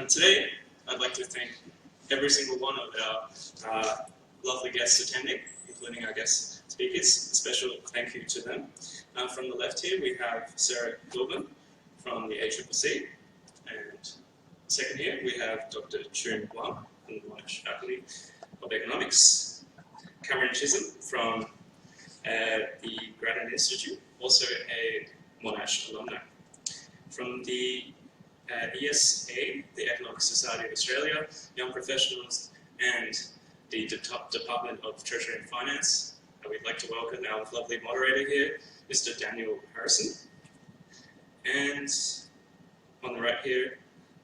Today, I'd like to thank every single one of our lovely guests attending, including our guest speakers. A special thank you to them. From the left here, we have Sarah Hilborn from the ACCC, and second here, we have Dr. Choon Wang from the Monash Faculty of Economics, Cameron Chisholm from the Grattan Institute, also a Monash alumni. From the ESSA, the Economic Society of Australia, Young Professionals, and the Department of Treasury and Finance, we'd like to welcome our lovely moderator here, Mr. Daniel Harrison. And on the right here,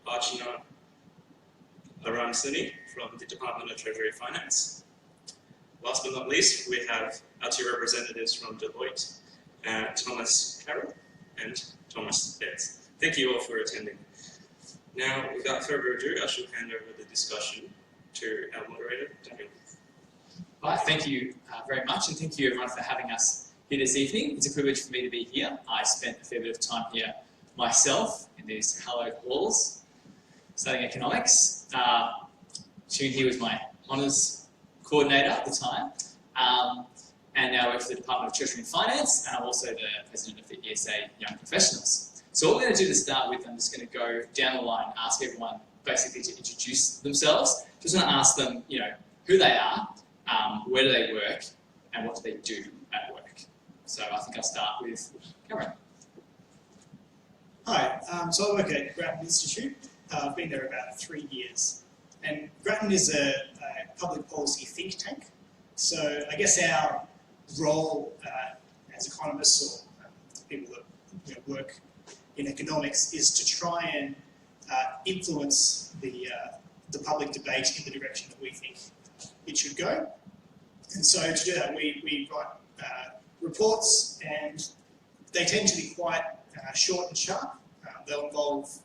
Archana Ananthuni from the Department of Treasury and Finance. Last but not least, we have our two representatives from Deloitte, Thomas Carroll and Thomas Betts. Thank you all for attending. Now, without further ado, I shall hand over the discussion to our moderator, Daniel. Right, thank you very much, and thank you everyone for having us here this evening. It's a privilege for me to be here. I spent a fair bit of time here myself in these hallowed halls, studying economics. Choon here was my honours coordinator at the time, and now I work for the Department of Treasury and Finance, and I'm also the president of the ESSA Young Professionals. So what we're going to do to start with, I'm just going to go down the line and ask everyone basically to introduce themselves. Just want to ask them, who they are, where do they work, and what do they do at work. So I think I'll start with Cameron. Hi, so I work at Grattan Institute. I've been there about 3 years. And Grattan is a public policy think tank. So I guess our role as economists or people that work in economics is to try and influence the public debate in the direction that we think it should go. And so to do that, we write reports, and they tend to be quite short and sharp. They'll involve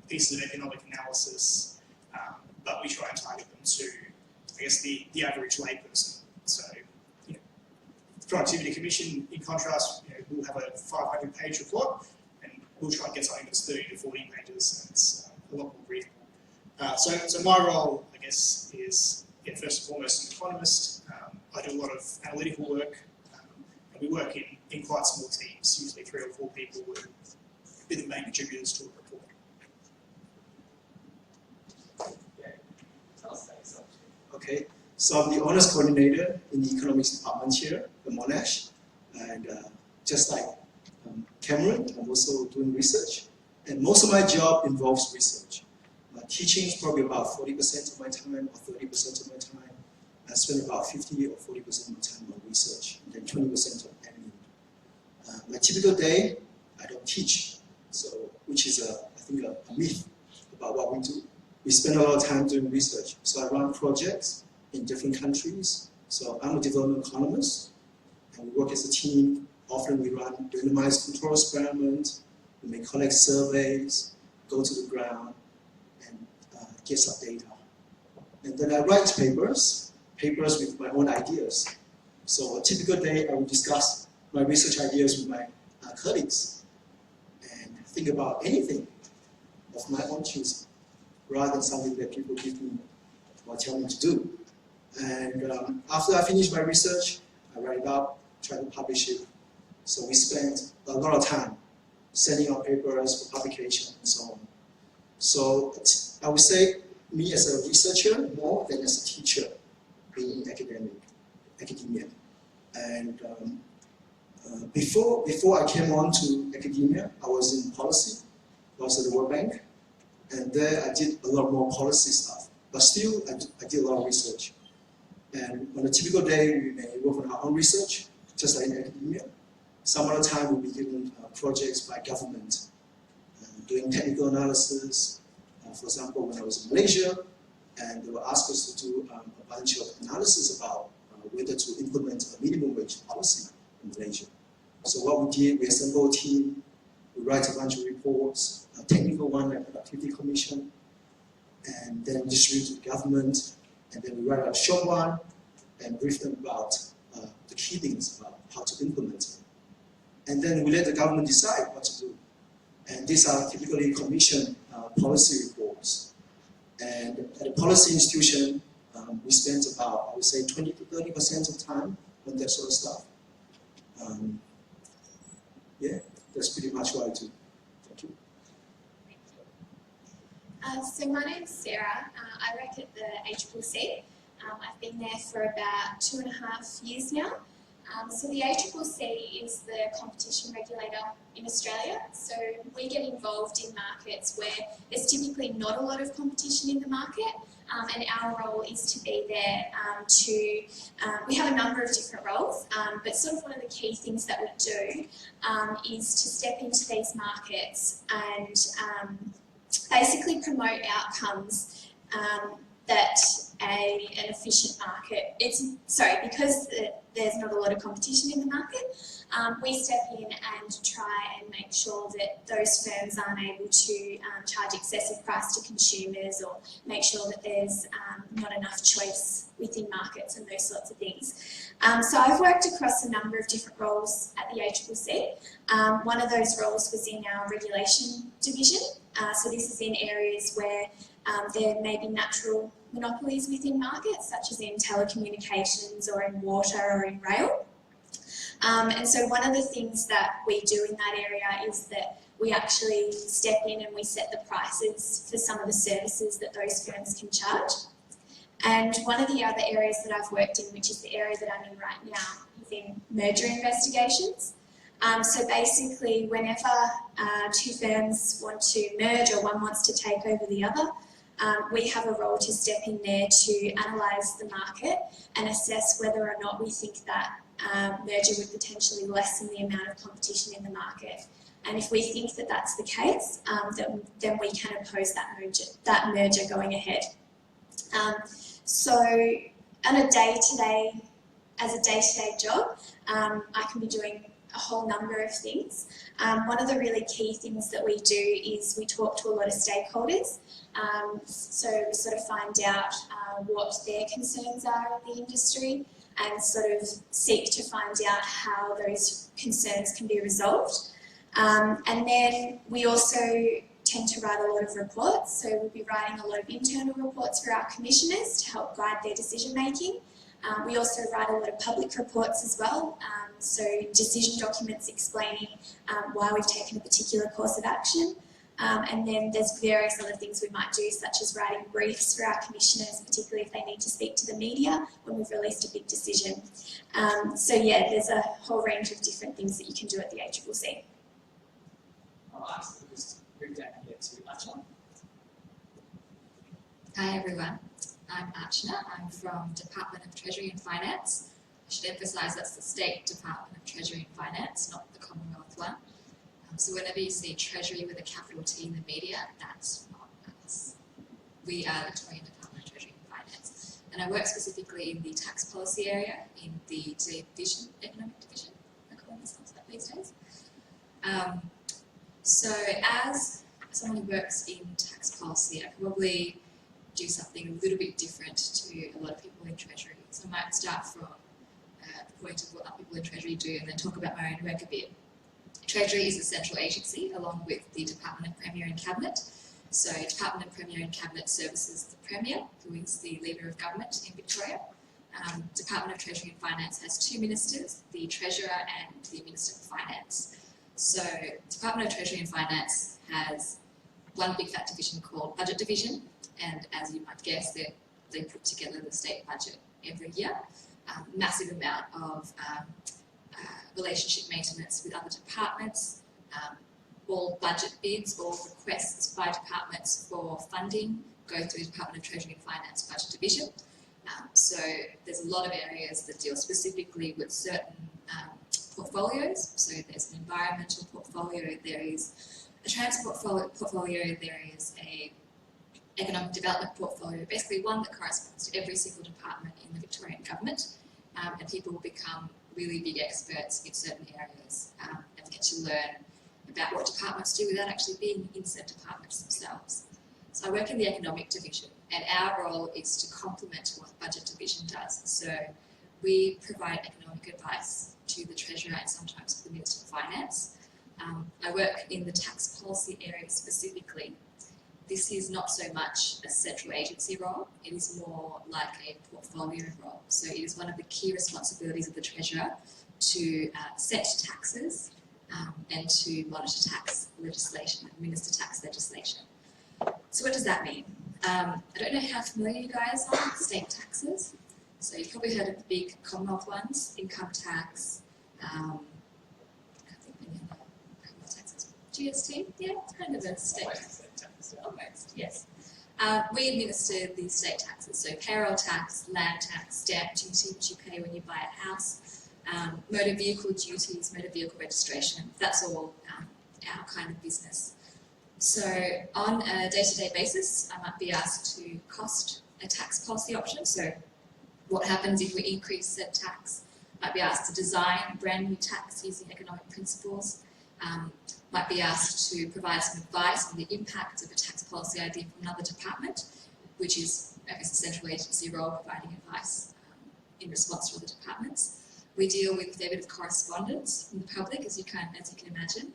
pieces of economic analysis, but we try and target them to, I guess, the average layperson. So, the Productivity Commission, in contrast, we'll have a 500-page report, and we'll try and get something that's 30 to 40 pages, and it's a lot more readable. So my role, I guess, is first and foremost an economist. I do a lot of analytical work, and we work in quite small teams, usually 3 or 4 people who be the main contributors to a report. Okay, so I'm the honors coordinator in the economics department here at Monash, and just like Cameron, I'm also doing research, and most of my job involves research. Teaching is probably about 40% of my time or 30% of my time. I spend about 50 or 40% of my time on research, and then 20% on admin. My typical day, I don't teach, so which is I think a myth about what we do. We spend a lot of time doing research. So I run projects in different countries. So I'm a development economist, and we work as a team. Often we run randomized control experiments, we may collect surveys, go to the ground, and get some data. And then I write papers with my own ideas. So a typical day, I will discuss my research ideas with my colleagues and think about anything of my own choosing, rather than something that people give me or tell me to do. And after I finish my research, I write it up, try to publish it. So we spend a lot of time sending out papers for publication and so on. So I would say me as a researcher more than as a teacher being in academia. And before I came on to academia, I was in policy. I was at the World Bank. And there I did a lot more policy stuff, but still I did a lot of research. And on a typical day, we may work on our own research, just like in academia. Some other time we'll be given projects by government, doing technical analysis. For example, when I was in Malaysia, and they will ask us to do a bunch of analysis about whether to implement a minimum wage policy in Malaysia. So what we did, we assembled a team, we write a bunch of reports, a technical one at Productivity Commission, and then distribute to the government, and then we write a short one and brief them about the key things about how to implement it. And then we let the government decide what to do. And these are typically commission policy reports. And at the policy institution, we spend about, I would say, 20 to 30% of time on that sort of stuff. Yeah, that's pretty much what I do. Thank you. So my name's Sarah. I work at the ACCC. I've been there for about 2.5 years now. So the ACCC is the competition regulator in Australia. So we get involved in markets where there's typically not a lot of competition in the market, and our role is to be there we have a number of different roles, but sort of one of the key things that we do is to step into these markets and basically promote outcomes that an efficient market, because there's not a lot of competition in the market, we step in and try and make sure that those firms aren't able to charge excessive price to consumers, or make sure that there's not enough choice within markets and those sorts of things. So I've worked across a number of different roles at the ACCC. One of those roles was in our regulation division. So this is in areas where there may be natural monopolies within markets, such as in telecommunications or in water or in rail. And so one of the things that we do in that area is that we actually step in and we set the prices for some of the services that those firms can charge. And one of the other areas that I've worked in, which is the area that I'm in right now, is in merger investigations. So basically, whenever two firms want to merge or one wants to take over the other, we have a role to step in there to analyse the market and assess whether or not we think that merger would potentially lessen the amount of competition in the market. And if we think that that's the case, then we can oppose that merger going ahead. So on a day-to-day job, I can be doing a whole number of things. One of the really key things that we do is we talk to a lot of stakeholders. So we sort of find out what their concerns are in the industry and sort of seek to find out how those concerns can be resolved. And then we also tend to write a lot of reports. So we'll be writing a lot of internal reports for our commissioners to help guide their decision making. We also write a lot of public reports as well, so decision documents explaining why we've taken a particular course of action. And then there's various other things we might do, such as writing briefs for our commissioners, particularly if they need to speak to the media when we've released a big decision. So yeah, there's a whole range of different things that you can do at the ACCC. All right, so we'll just move down here to Archana. Hi everyone, I'm Archana. I'm from Department of Treasury and Finance. I should emphasise that's the State Department of Treasury and Finance, not the Commonwealth one. So whenever you see Treasury with a capital T in the media, that's not us. We are the Victorian Department of Treasury and Finance. And I work specifically in the tax policy area, in the division, economic division, I call myself that these days. So as someone who works in tax policy, I probably do something a little bit different to a lot of people in Treasury. So I might start from the point of what other people in Treasury do and then talk about my own work a bit. Treasury is a central agency along with the Department of Premier and Cabinet. So Department of Premier and Cabinet services the Premier, who is the leader of government in Victoria. Department of Treasury and Finance has two ministers, the Treasurer and the Minister for Finance. So Department of Treasury and Finance has one big fat division called Budget Division, and as you might guess, they put together the state budget every year. Massive amount of relationship maintenance with other departments, all budget bids, all requests by departments for funding go through the Department of Treasury and Finance Budget Division. So there's a lot of areas that deal specifically with certain portfolios. So there's an environmental portfolio, there is a transport portfolio, there is a economic development portfolio, basically one that corresponds to every single department in the Victorian government, and people will become really big experts in certain areas and get to learn about what departments do without actually being in said departments themselves. So I work in the economic division, and our role is to complement what the budget division does. So we provide economic advice to the Treasurer and sometimes to the Minister of Finance. I work in the tax policy area specifically. The this is not so much a central agency role, it is more like a portfolio role. So it is one of the key responsibilities of the Treasurer to set taxes and to monitor tax legislation, administer tax legislation. So what does that mean? I don't know how familiar you guys are with state taxes. So you've probably heard of the big Commonwealth ones, income tax, I can't think of any other Commonwealth taxes. GST, yeah, it's kind of a state tax. Almost, yes. We administer these state taxes, so payroll tax, land tax, stamp duty, which you pay when you buy a house, motor vehicle duties, motor vehicle registration, that's all our kind of business. So on a day-to-day basis, I might be asked to cost a tax policy option. So what happens if we increase said tax? Might be asked to design a brand new tax using economic principles. Might be asked to provide some advice on the impact of a tax policy idea from another department, which is, I guess, a central agency role providing advice in response to other departments. We deal with a fair bit of correspondence from the public, as you can imagine.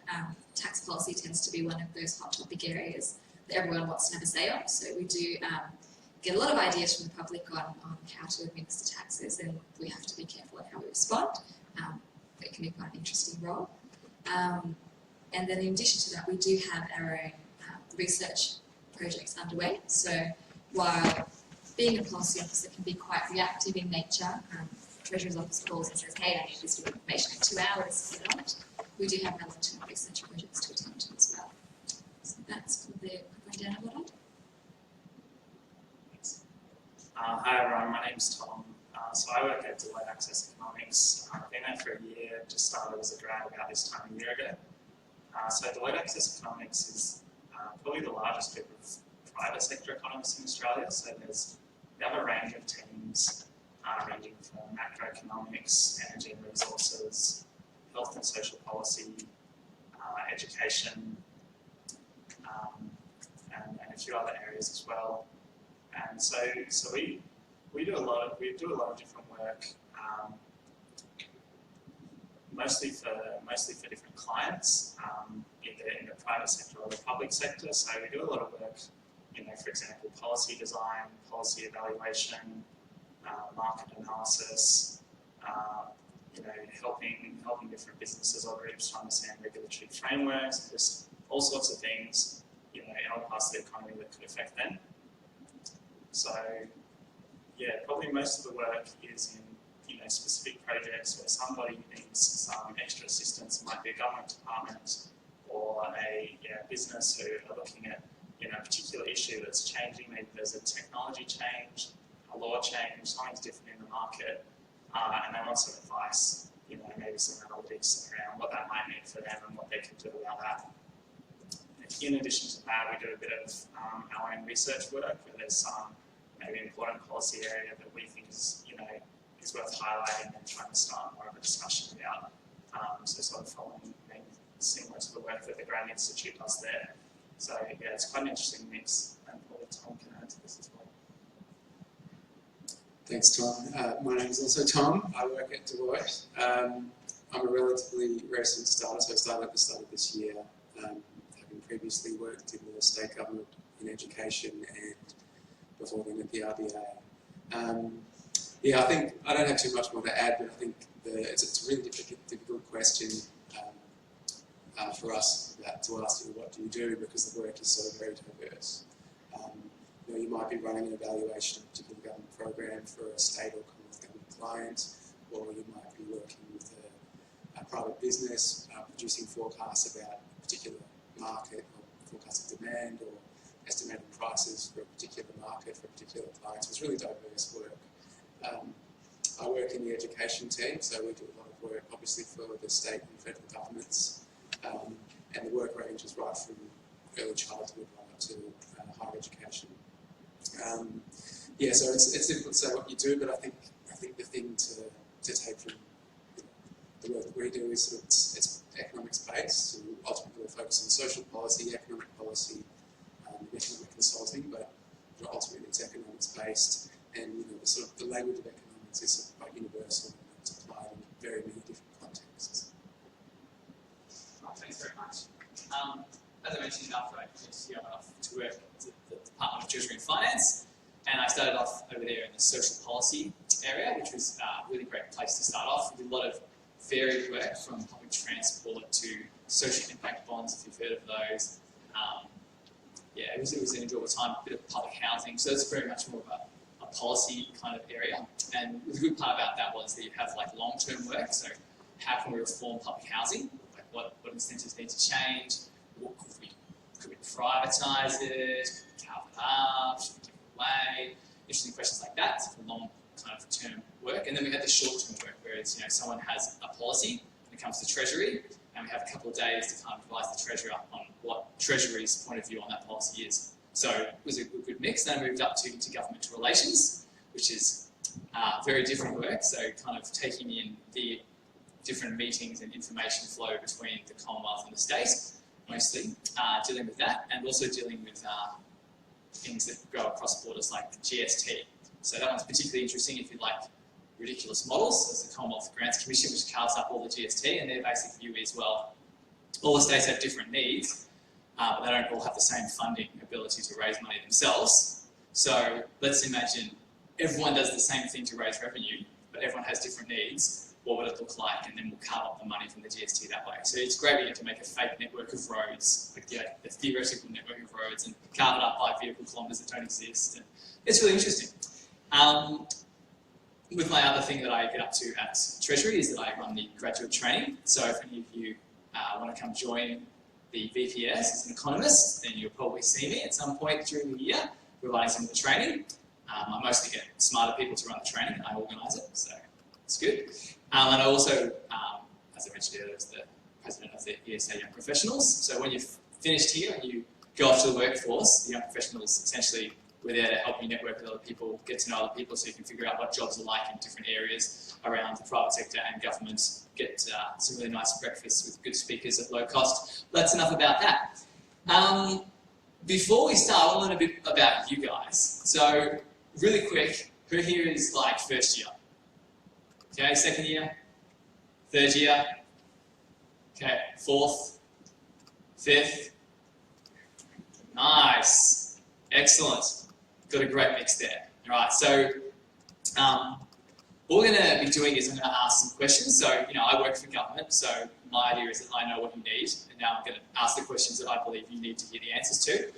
Tax policy tends to be one of those hot topic areas that everyone wants to have a say on. So we do get a lot of ideas from the public on how to administer taxes, and we have to be careful on how we respond. It can be quite an interesting role. And then in addition to that, we do have our own research projects underway. So while being a policy officer can be quite reactive in nature, Treasurer's office calls and says, hey, I need this information in 2 hours, get on it. We do have our long-term research projects to attend to as well. So that's probably a quick rundown of what I do. Thanks. Hi everyone, my name's Tom. So I work at Deloitte Access Economics. I've been there for a year, just started as a grad about this time a year ago. So Deloitte Access Economics is probably the largest group of private sector economists in Australia. So we have a range of teams ranging from macroeconomics, energy and resources, health and social policy, education, and a few other areas as well. And so we do a lot of different work, mostly for different clients, either in the private sector or the public sector. So we do a lot of work, for example, policy design, policy evaluation, market analysis, helping different businesses or groups to understand regulatory frameworks, just all sorts of things, in other parts of the economy that could affect them. So, yeah, probably most of the work is in specific projects where somebody needs some extra assistance. It might be a government department or a business who are looking at a particular issue that's changing. Maybe there's a technology change, a law change, something's different in the market, and they want some advice, maybe some analytics around what that might mean for them and what they can do about that. In addition to that, we do a bit of our own research work where there's some maybe important policy area that we think is worth highlighting and trying to start more of a discussion about. So sort of following maybe similar to the work that the Grattan Institute does there. So yeah, it's quite an interesting mix, and probably Tom can add to this as well. Thanks, Tom. My name is also Tom. I work at Deloitte. I'm a relatively recent starter, so I started at the start of this year, having previously worked in the state government in education and before then at the RBA. Yeah, I think I don't have too much more to add, but I think it's a really difficult question for us to ask what do you do, because the work is so very diverse. You might be running an evaluation of a particular government program for a state or Commonwealth government client, or you might be working with a private business producing forecasts about a particular market, or forecasts of demand, or estimating prices for a particular market for a particular client. So it's really diverse work. I work in the education team, so we do a lot of work obviously for the state and federal governments, and the work ranges right from early childhood right up to higher education. Yeah, so it's difficult to say what you do, but I think the thing to take from the work that we do is that it's economics based. So ultimately we focus on social policy, economic policy, economic consulting, but ultimately it's economics based, and the language of economics is quite universal and it's applied in very many different contexts. Oh, thanks very much. As I mentioned, after I finished here, I went off to work the Department of Treasury and Finance, and I started off over there in the social policy area, which was a really great place to start off. We did a lot of varied work from public transport to social impact bonds, if you've heard of those. Yeah, it was an enjoyable time, a bit of public housing, so it's very much more of a policy kind of area. And the good part about that was that you have like long-term work, so how can we reform public housing? Like what incentives need to change? What could we privatise it? Could we carve it up? Should we give it away? Interesting questions like that. It's a long kind of term work. And then we had the short-term work, whereas someone has a policy when it comes to Treasury, and we have a couple of days to kind of advise the Treasurer on what Treasury's point of view on that policy is. So it was a good mix. Then I moved up to governmental relations, which is very different work. So kind of taking in the different meetings and information flow between the Commonwealth and the state, mostly dealing with that, and also dealing with things that go across borders like the GST. So that one's particularly interesting if you like ridiculous models. There's the Commonwealth Grants Commission, which carves up all the GST, and their basic view is, well, all the states have different needs, but they don't all have the same funding ability to raise money themselves. So let's imagine everyone does the same thing to raise revenue, but everyone has different needs. What would it look like? And then we'll carve up the money from the GST that way. So it's great we get to make a fake network of roads, like the theoretical network of roads, and carve it up by vehicle kilometres that don't exist. And it's really interesting. With my other thing that I get up to at Treasury is that I run the graduate training. So if any of you want to come join the VPS as an economist, then you'll probably see me at some point during the year providing some of the training. I mostly get smarter people to run the training and I organise it, so it's good. And I also, as I mentioned earlier, was the president of the ESSA Young Professionals. So when you've finished here and you go off to the workforce, the Young Professionals essentially we're there to help you network with other people, get to know other people so you can figure out what jobs are like in different areas around the private sector and government, get some really nice breakfasts with good speakers at low cost. That's enough about that. Before we start, I want to learn a bit about you guys. So really quick, who here is like first year? Okay, second year? Third year? Okay, fourth? Fifth? Nice, excellent. Got a great mix there. All right, so what we're going to be doing is I'm going to ask some questions. So, I work for government, so my idea is that I know what you need, and now I'm going to ask the questions that I believe you need to hear the answers to,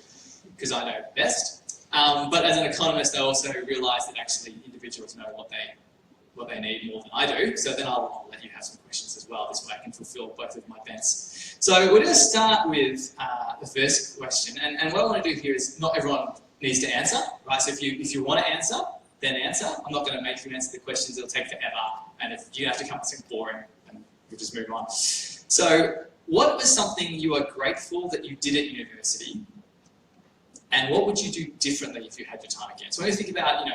because I know best. But as an economist, I also realise that actually individuals know what they need more than I do. So then I'll let you have some questions as well. This way I can fulfil both of my bents. So we're going to start with the first question, and what I want to do here is not everyone needs to answer, right? So if you want to answer, then answer. I'm not going to make you answer the questions, it'll take forever, and if you have to come up with something boring, then we'll just move on. So what was something you are grateful that you did at university, and what would you do differently if you had your time again? So when you think about,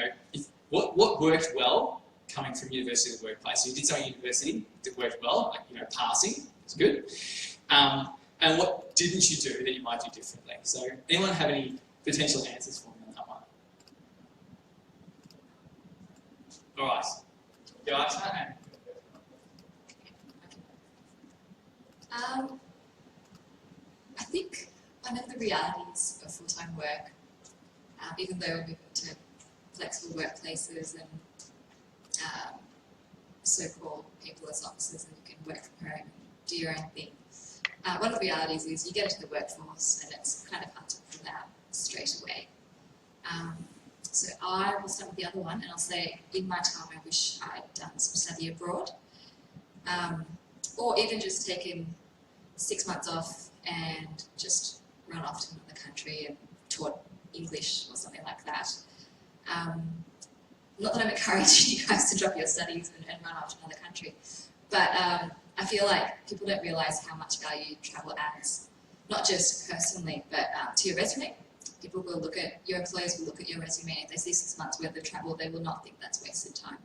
what worked well coming from university to the workplace. So you did something at university that worked well, like, passing, it's good. And what didn't you do that you might do differently? So anyone have any potential answers for me on that one? All right. Go Archana. I think one of the realities of full-time work, even though we're moving to flexible workplaces and so-called paperless offices and you can work from home and do your own thing, one of the realities is you get into the workforce and it's kind of hard to pull out straight away. So I will start with the other one, and I'll say in my time I wish I'd done some study abroad, or even just taken 6 months off and just run off to another country and taught English or something like that. Not that I'm encouraging you guys to drop your studies and run off to another country, but I feel like people don't realise how much value travel adds, not just personally, but to your resume. People will look at, your employers will look at your resume, if they see 6 months worth of travel, they will not think that's wasted time.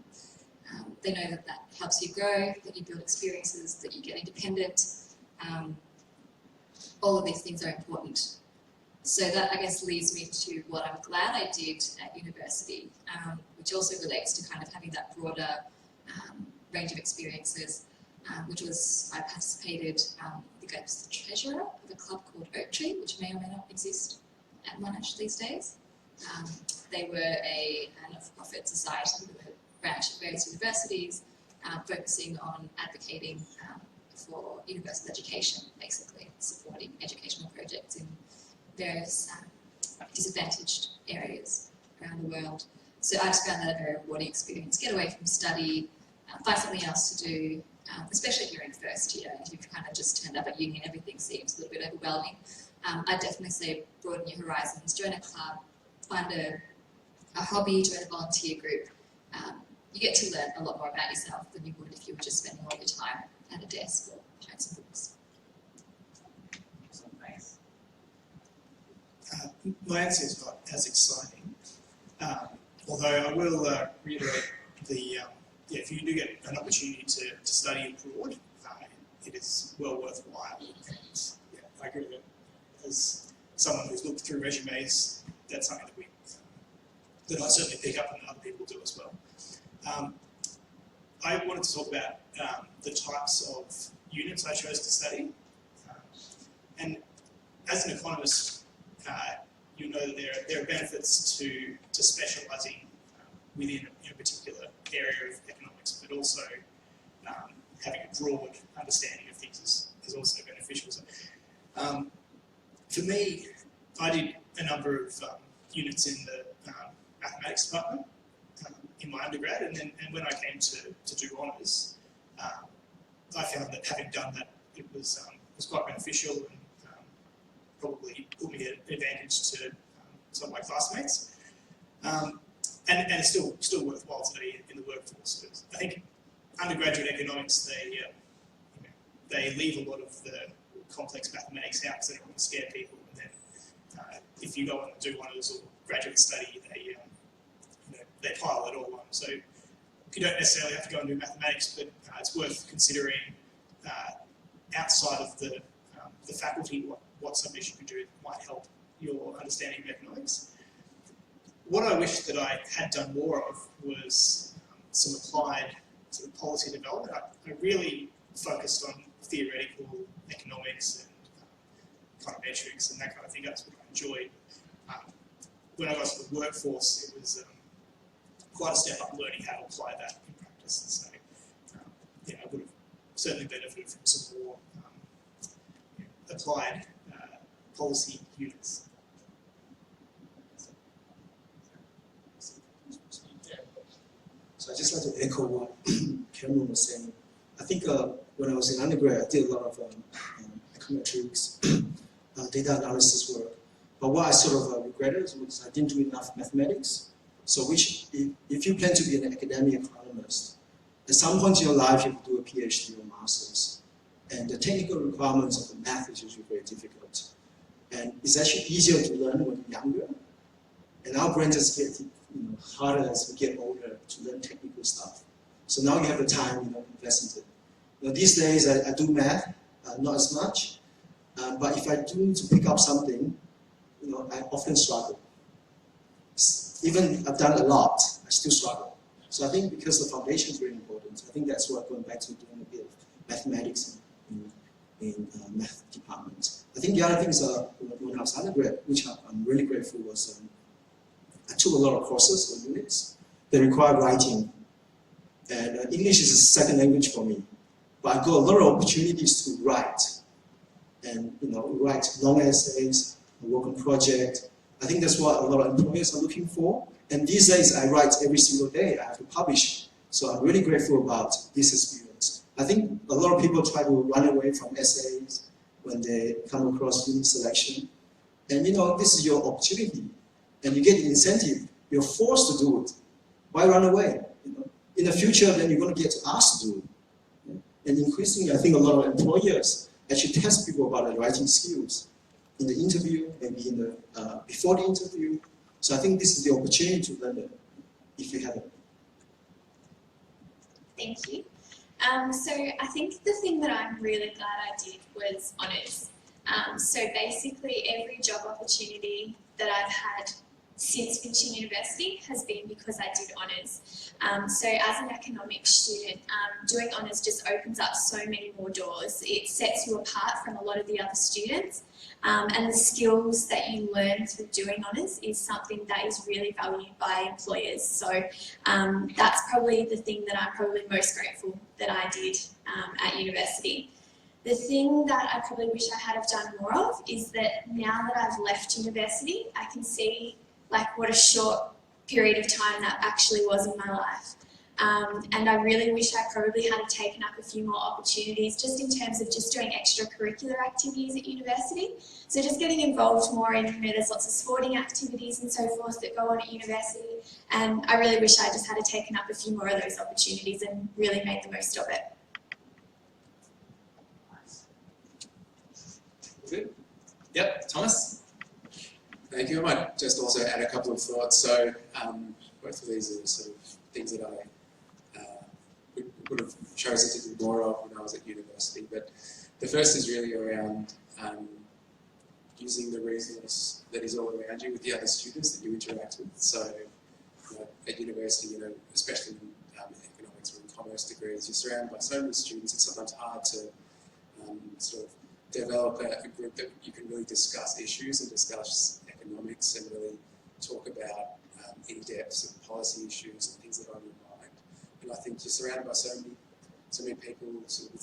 They know that that helps you grow, that you build experiences, that you get independent. All of these things are important. So that, I guess, leads me to what I'm glad I did at university, which also relates to kind of having that broader range of experiences, which was, I participated, I think I was the treasurer of a club called Oak Tree, which may or may not exist at Monash these days. They were a not-for-profit society with a branch at various universities, focusing on advocating for universal education, basically supporting educational projects in various disadvantaged areas around the world. So I just found that a very rewarding experience. Get away from study, find something else to do, especially if you're in first year and you've kind of just turned up at uni and everything seems a little bit overwhelming. I'd definitely say broaden your horizons, join a club, find a hobby, join a volunteer group. You get to learn a lot more about yourself than you would if you were just spending all your time at a desk or behind some books. Thanks. My answer is not as exciting, although I will reiterate if you do get an opportunity to study abroad, it is well worthwhile. And I agree that as someone who's looked through resumes, that's something that I certainly pick up and other people do as well. I wanted to talk about the types of units I chose to study. And as an economist, you know that there are benefits to specialising within a particular area of economics, but also having a broad understanding of things is also beneficial. So, for me, I did a number of units in the mathematics department in my undergrad, and when I came to do honours, I found that having done that, it was quite beneficial and probably put me at an advantage to some of my classmates. And it's still worthwhile today in the workforce. But I think undergraduate economics, they leave a lot of the complex mathematics out because they don't want to scare people. And then if you go on and do honours or graduate study, they pile it all on. So you don't necessarily have to go and do mathematics, but it's worth considering outside of the faculty what subjects you could do that might help your understanding of economics. What I wish that I had done more of was some applied sort of policy development. I really focused on theoretical economics and econometrics and that kind of thing. That's what I enjoyed. When I got to the workforce, it was quite a step up learning how to apply that in practice. And so, I would have certainly benefited from some more applied policy units. So I just like to echo what Carroll was saying. I think when I was in undergrad, I did a lot of econometrics, data analysis work. But what I sort of regretted was I didn't do enough mathematics. So if you plan to be an academic economist, at some point in your life you have to do a PhD or master's. And the technical requirements of the math is usually very difficult. And it's actually easier to learn when you're younger. And our brain just gets harder as we get older to learn technical stuff. So now you have the time, invest in it. These days I do math, not as much. But if I do need to pick up something, I often struggle. Even I've done a lot, I still struggle. So I think because the foundation is very important, I think that's why going back to doing a bit of mathematics in math department. I think the other thing is when I was undergrad, which I'm really grateful, was I took a lot of courses or units that require writing. And English is a second language for me. But I got a lot of opportunities to write. And write long essays, work on projects. I think that's what a lot of employers are looking for. And these days I write every single day. I have to publish. So I'm really grateful about this experience. I think a lot of people try to run away from essays when they come across unit selection. And this is your opportunity. And you get the incentive. You're forced to do it. Why run away? In the future, then you're going to get asked to do it. And increasingly, I think a lot of employers actually test people about their writing skills in the interview, maybe in the before the interview. So I think this is the opportunity to learn it, if you have it. Thank you. So I think the thing that I'm really glad I did was honours. So basically every job opportunity that I've had since finishing university has been because I did honours. So as an economics student, doing honours just opens up so many more doors. It sets you apart from a lot of the other students, and the skills that you learn through doing honours is something that is really valued by employers. So that's probably the thing that I'm probably most grateful that I did at university. The thing that I probably wish I had have done more of is that now that I've left university, I can see like what a short period of time that actually was in my life. And I really wish I probably had taken up a few more opportunities just in terms of just doing extracurricular activities at university. So just getting involved more in, there's lots of sporting activities and so forth that go on at university. And I really wish I just had taken up a few more of those opportunities and really made the most of it. Good. Yep, Thomas? Thank you. I might just also add a couple of thoughts. So both of these are sort of things that I would have chosen to do more of when I was at university. But the first is really around using the resource that is all around you with the other students that you interact with. So at university, especially in economics or in commerce degrees, you're surrounded by so many students, it's sometimes hard to sort of develop a group that you can really discuss issues and discuss economics and really talk about in-depth sort of policy issues and things that are on your mind. And I think you're surrounded by so many people sort of with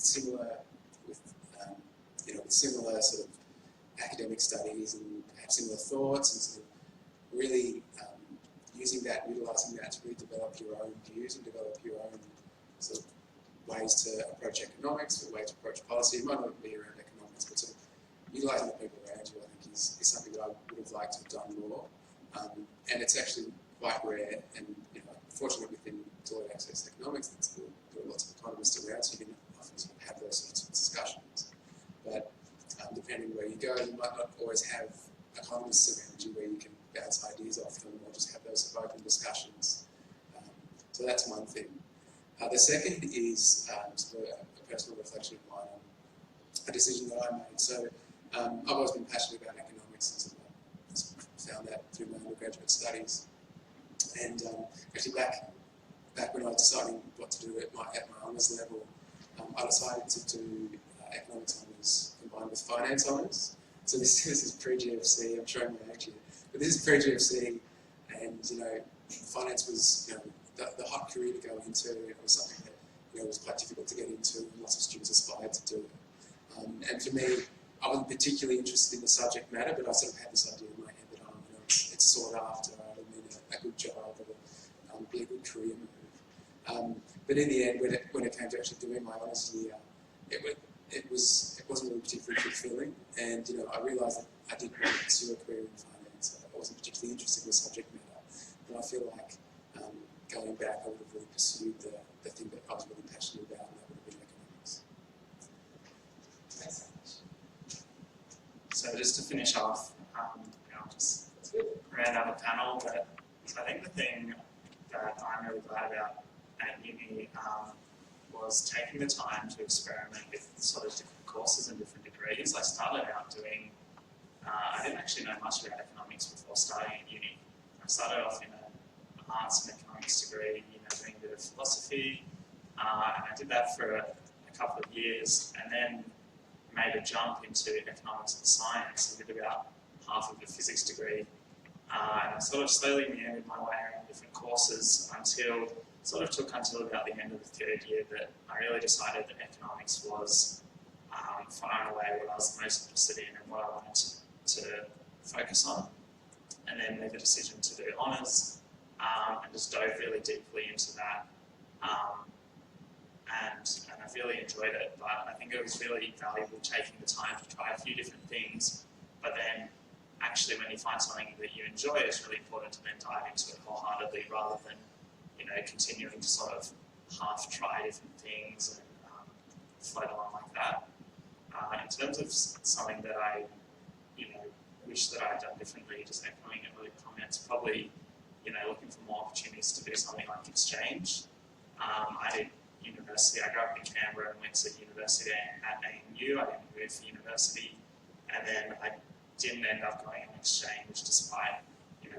similar sort of academic studies and have similar thoughts, and sort of really utilising that to really develop your own views and develop your own sort of ways to approach economics, or ways to approach policy. It might not be around economics, but sort of utilising the people around you, I think, is something that I would have liked to have done more. And it's actually quite rare, and fortunately within Deloitte Access Economics, there are lots of economists around, so you can often sort of have those sorts of discussions. But depending where you go, you might not always have economists around you where you can bounce ideas off them or just have those sort of open discussions. So that's one thing. The second is sort of a personal reflection of mine on a decision that I made. So I've always been passionate about economics since I found that through my undergraduate studies. And actually back when I was deciding what to do at my honours level, I decided to do economics honours combined with finance honours. So this is pre-GFC, I'm showing my age here, but this is pre-GFC, and finance was the hot career to go into. It was something that was quite difficult to get into, and lots of students aspired to do it. And for me, I wasn't particularly interested in the subject matter, but I sort of had this idea in my head that it's sought after, it'll mean a good job, it'll be a good career move. But in the end, when it came to actually doing my honours year, it wasn't really particularly fulfilling, and I realised that I didn't want to pursue a career in finance. I wasn't particularly interested in the subject matter, and I feel like going back, I would have really pursued the thing that I was really passionate about, and that would have been economics. Thanks so much. So just to finish off, I'll just round out the panel, but I think the thing that I'm really glad about at uni was taking the time to experiment with sort of different courses and different degrees. I started out doing, I didn't actually know much about economics before starting at uni. I started off in an arts and economics degree, doing a bit of philosophy, and I did that for a couple of years, and then made a jump into economics and science and did about half of the physics degree. And I sort of slowly meandered my way around different courses until until about the end of the third year that I really decided that economics was far and away what I was most interested in and what I wanted to focus on. And then made the decision to do honours and just dove really deeply into that. And I really enjoyed it, but I think it was really valuable taking the time to try a few different things, but then actually when you find something that you enjoy, it's really important to then dive into it wholeheartedly rather than continuing to sort of half try different things and float along like that. In terms of something that I wish that I had done differently, just echoing earlier comments, probably looking for more opportunities to do something like exchange. I did university. I grew up in Canberra and went to university at ANU. I didn't move for university, and then I didn't end up going on exchange despite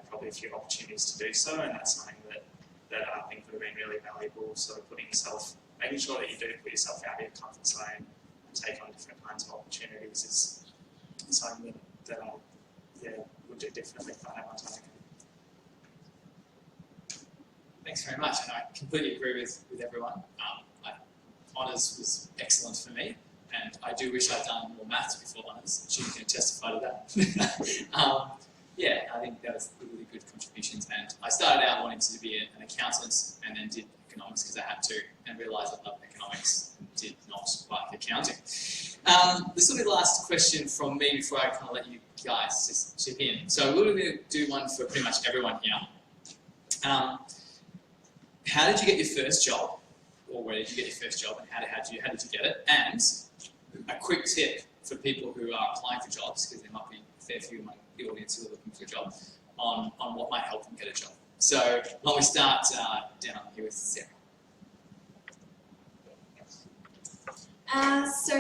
probably a few opportunities to do so, and that's something that I think would have been really valuable, sort of making sure that you do put yourself out of your comfort zone and take on different kinds of opportunities is something that I would do differently if I had my time again. Thanks very much, and I completely agree with everyone. Honours was excellent for me, and I do wish I'd done more maths before honours. Choon can testify to that. Yeah, I think that was really good contributions, and I started out wanting to be an accountant and then did economics because I had to, and realised I loved economics and did not like accounting. This will be the last question from me before I kind of let you guys just chip in. So we're going to do one for pretty much everyone here. How did you get your first job? Or where did you get your first job, and how did you get it? And a quick tip for people who are applying for jobs, because there might be a fair few among the audience who are looking for a job, on what might help them get a job. So why don't we start down here with Sarah? So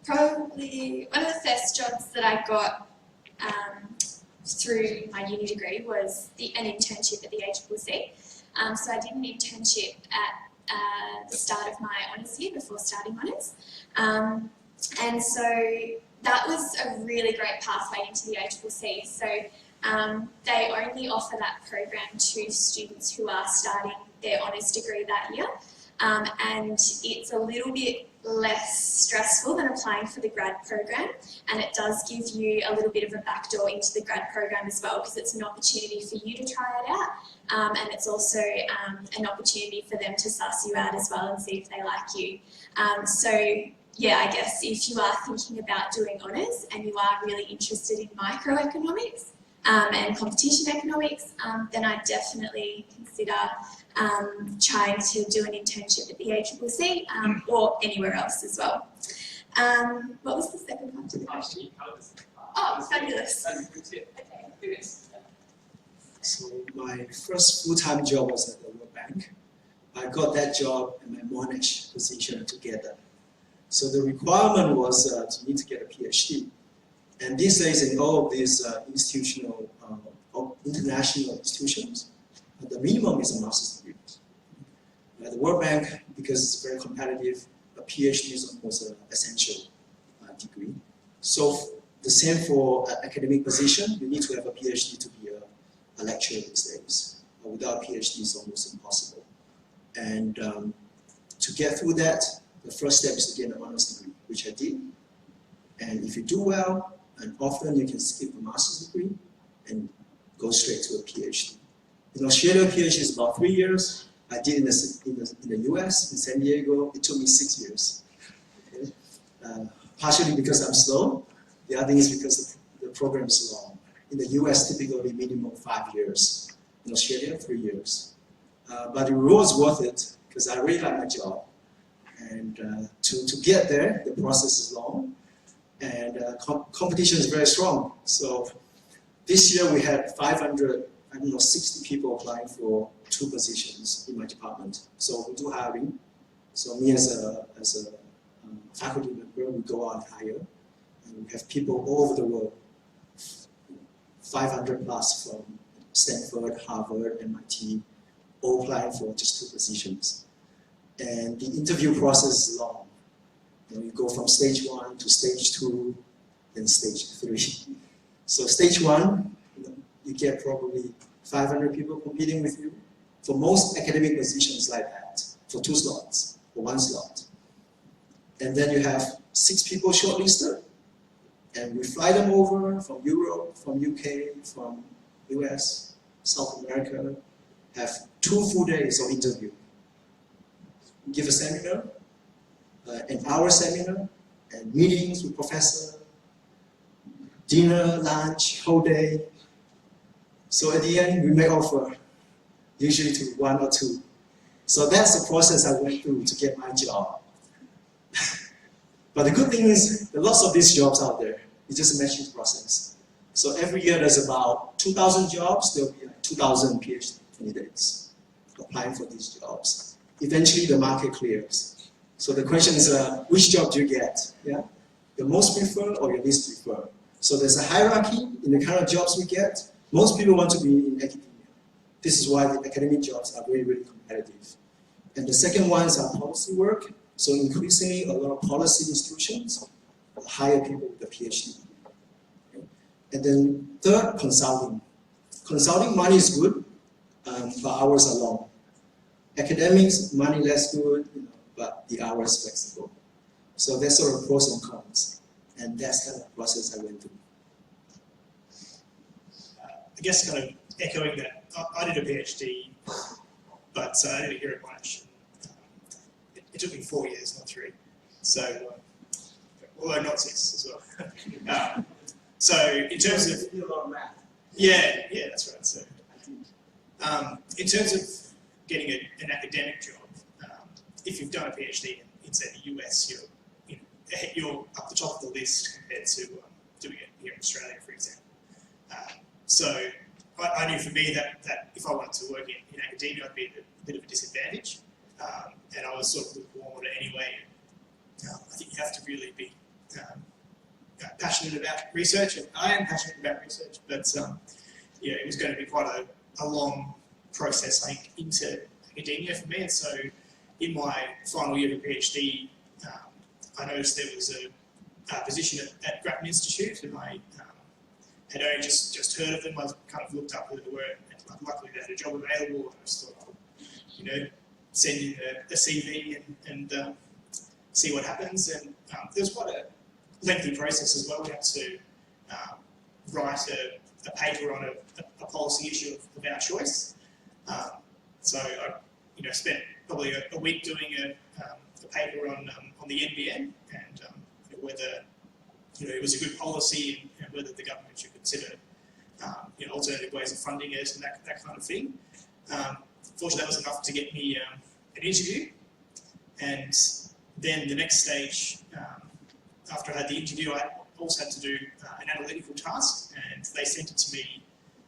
probably one of the first jobs that I got through my uni degree was an internship at the ACCC. So I did an internship at the start of my honours year before starting honours. And so that was a really great pathway into the ACCC. So they only offer that program to students who are starting their honours degree that year. And it's a little bit less stressful than applying for the grad program, and it does give you a little bit of a backdoor into the grad program as well, because it's an opportunity for you to try it out, and it's also an opportunity for them to suss you out as well and see if they like you. So yeah, I guess if you are thinking about doing honours and you are really interested in microeconomics and competition economics, then I'd definitely consider trying to do an internship at the ACCC or anywhere else as well. What was the second part of the question? Oh, fabulous. Okay. So my first full-time job was at the World Bank. I got that job and my Monash position together. So the requirement was to need to get a PhD. And these days in all of these institutional, international institutions, the minimum is a master's degree. At the World Bank, because it's very competitive, a PhD is almost an essential degree. So the same for academic position, you need to have a PhD to be a lecturer these days. Without a PhD, it's almost impossible. And to get through that, the first step is to get an honors degree, which I did. And if you do well, and often you can skip a master's degree and go straight to a PhD. In Australia, PhD is about 3 years. I did in the US, in San Diego, it took me 6 years. Okay? Partially because I'm slow. The other thing is because the program is long. In the US, typically minimum 5 years. In Australia, 3 years. But the reward is worth it because I really like my job. And to get there, the process is long. And competition is very strong. So this year we had 60 people applying for 2 positions in my department. So we do hiring. So me as a faculty member, we go out and hire. And we have people all over the world, 500 plus from Stanford, Harvard, MIT, all applying for just 2 positions. And the interview process is long. You go from stage 1 to stage 2, then stage 3. So stage 1, you get probably 500 people competing with you. For most academic positions like that, for 2 slots, or 1 slot. And then you have 6 people shortlisted, and we fly them over from Europe, from UK, from US, South America, have 2 full days of interview. Give a seminar, an hour seminar, and meetings with professor, dinner, lunch, whole day. So at the end, we make offer, usually to 1 or 2. So that's the process I went through to get my job. But the good thing is, there are lots of these jobs out there. It's just a matching process. So every year there's about 2,000 jobs, there'll be like 2,000 PhD candidates applying for these jobs. Eventually the market clears. So the question is, which job do you get? Yeah? Your most preferred or your least preferred? So there's a hierarchy in the kind of jobs we get. Most people want to be in academia. This is why the academic jobs are very, very competitive. And the second ones are policy work. So increasingly, a lot of policy institutions hire people with a PhD. And then third, consulting. Consulting money is good, but hours are long. Academics, money less good, but the hours flexible. So that's sort of pros and cons. And that's kind of the process I went through. I guess kind of echoing that, I did a PhD, but I did it here at Monash. It took me 4 years, not 3. So, although not 6 as well. So in terms of a lot of math. yeah, that's right. So in terms of getting an academic job, if you've done a PhD in say the US, you're up the top of the list compared to doing it here in Australia, for example. So I knew for me that if I wanted to work in academia, I'd be at a bit of a disadvantage, and I was sort of lukewarm anyway. I think you have to really be passionate about research, and I am passionate about research, but yeah, it was going to be quite a long process, I think, into academia for me. And so in my final year of a PhD, I noticed there was a position at Grattan Institute, and I had only just heard of them. I kind of looked up who they were, and luckily they had a job available, and I just thought, send in a CV and see what happens. And there was quite a lengthy process as well. We had to write a paper on a policy issue of our choice. So I spent probably a week doing a paper on the NBN and whether it was a good policy and whether the government should consider alternative ways of funding it and that kind of thing. Fortunately, that was enough to get me an interview, and then the next stage, after I had the interview, I also had to do an analytical task, and they sent it to me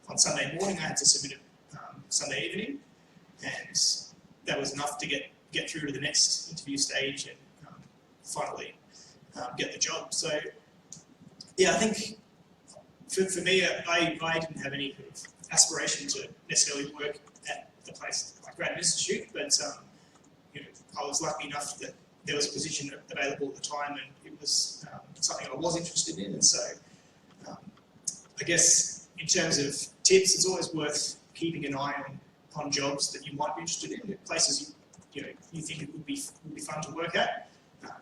on Sunday morning. I had to submit it Sunday evening, and that was enough to get through to the next interview stage and finally get the job. So yeah, I think for me, I didn't have any kind of aspiration to necessarily work at the place like Grattan Institute, but I was lucky enough that there was a position available at the time, and it was something I was interested in. And so I guess in terms of tips, it's always worth keeping an eye on jobs that you might be interested in, places you think it would be fun to work at.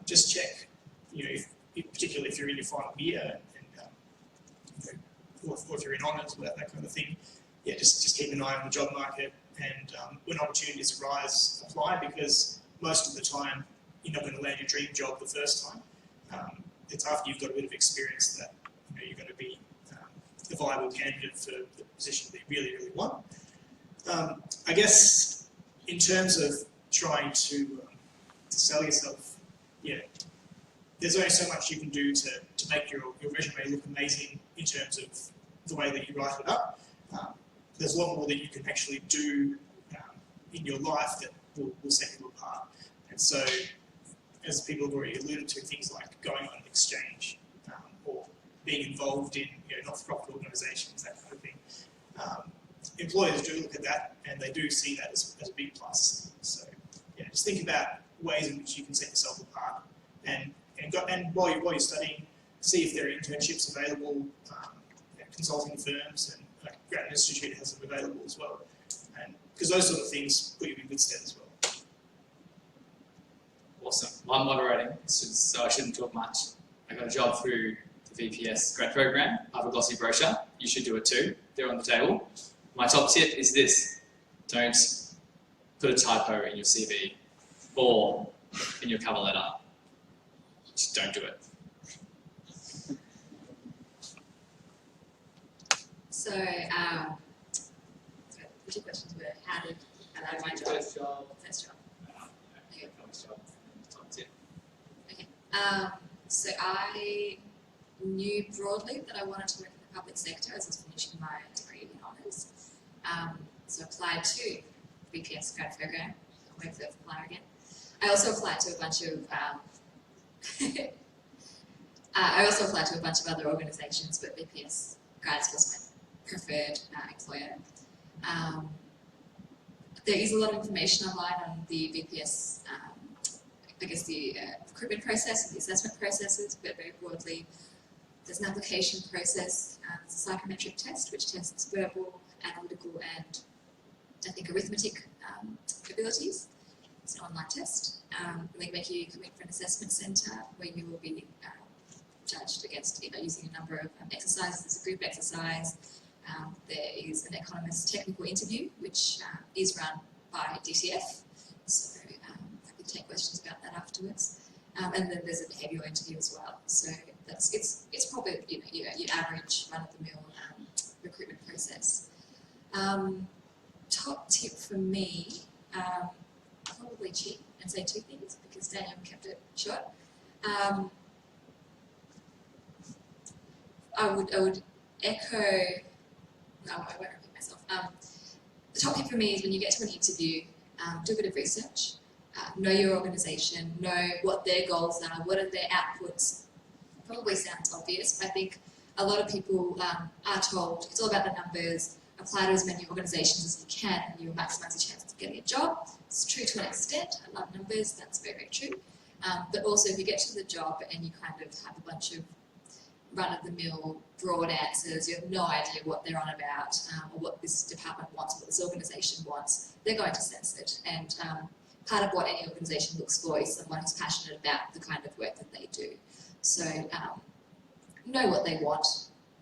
Just check, particularly if you're in your final year, and or if you're in honours, that kind of thing. Yeah, just keep an eye on the job market, and when opportunities arise, apply, because most of the time you're not going to land your dream job the first time. It's after you've got a bit of experience that you're going to be a viable candidate for the position that you really, really want. I guess in terms of trying to sell yourself, yeah, there's only so much you can do to make your resume look amazing in terms of the way that you write it up. There's a lot more that you can actually do in your life that will set you apart. And so, as people have already alluded to, things like going on an exchange or being involved in not-for-profit organisations, that kind of thing. Employers do look at that, and they do see that as a big plus. So, yeah, just think about ways in which you can set yourself apart, and while you're studying, see if there are internships available, consulting firms, and Grattan Institute has them available as well, and because those sort of things put you in good stead as well. Awesome. I'm moderating, so I shouldn't talk much. I got a job through the VPS grad program. I have a glossy brochure. You should do it too. They're on the table. My top tip is this: don't put a typo in your CV or in your cover letter. Just don't do it. So, the two questions were, how did I land my job? First job. First job. Okay. First job. Top tip. Okay. So I knew broadly that I wanted to work in the public sector as I was finishing my degree in honours. So I applied to BPS grad program. I'll wait for the flyer again. I also applied to a bunch of other organisations, but BPS grads was my preferred employer. There is a lot of information online on the VPS, I guess the recruitment process and the assessment processes, but very broadly, there's an application process, there's a psychometric test which tests verbal, analytical and I think arithmetic abilities. It's an online test. They make you come in for an assessment centre where you will be judged against using a number of exercises. It's a group exercise. There is an economist technical interview which is run by DTF, so I can take questions about that afterwards. And then there's a behavioural interview as well. So it's probably your average run-of-the-mill recruitment process. Top tip for me, probably cheat and say two things because Daniel kept it short. I would echo. No, I won't repeat myself. The top tip for me is when you get to an interview, do a bit of research, know your organisation, know what their goals are, what are their outputs. Probably sounds obvious, but I think a lot of people are told it's all about the numbers, apply to as many organisations as you can and you'll maximise your chances of getting a job. It's true to an extent, I love numbers, that's very, very true. But also if you get to the job and you kind of have a bunch of run-of-the-mill broad answers, you have no idea what they're on about or what this department wants, what this organisation wants, they're going to sense it. And part of what any organisation looks for is someone who's passionate about the kind of work that they do. So know what they want.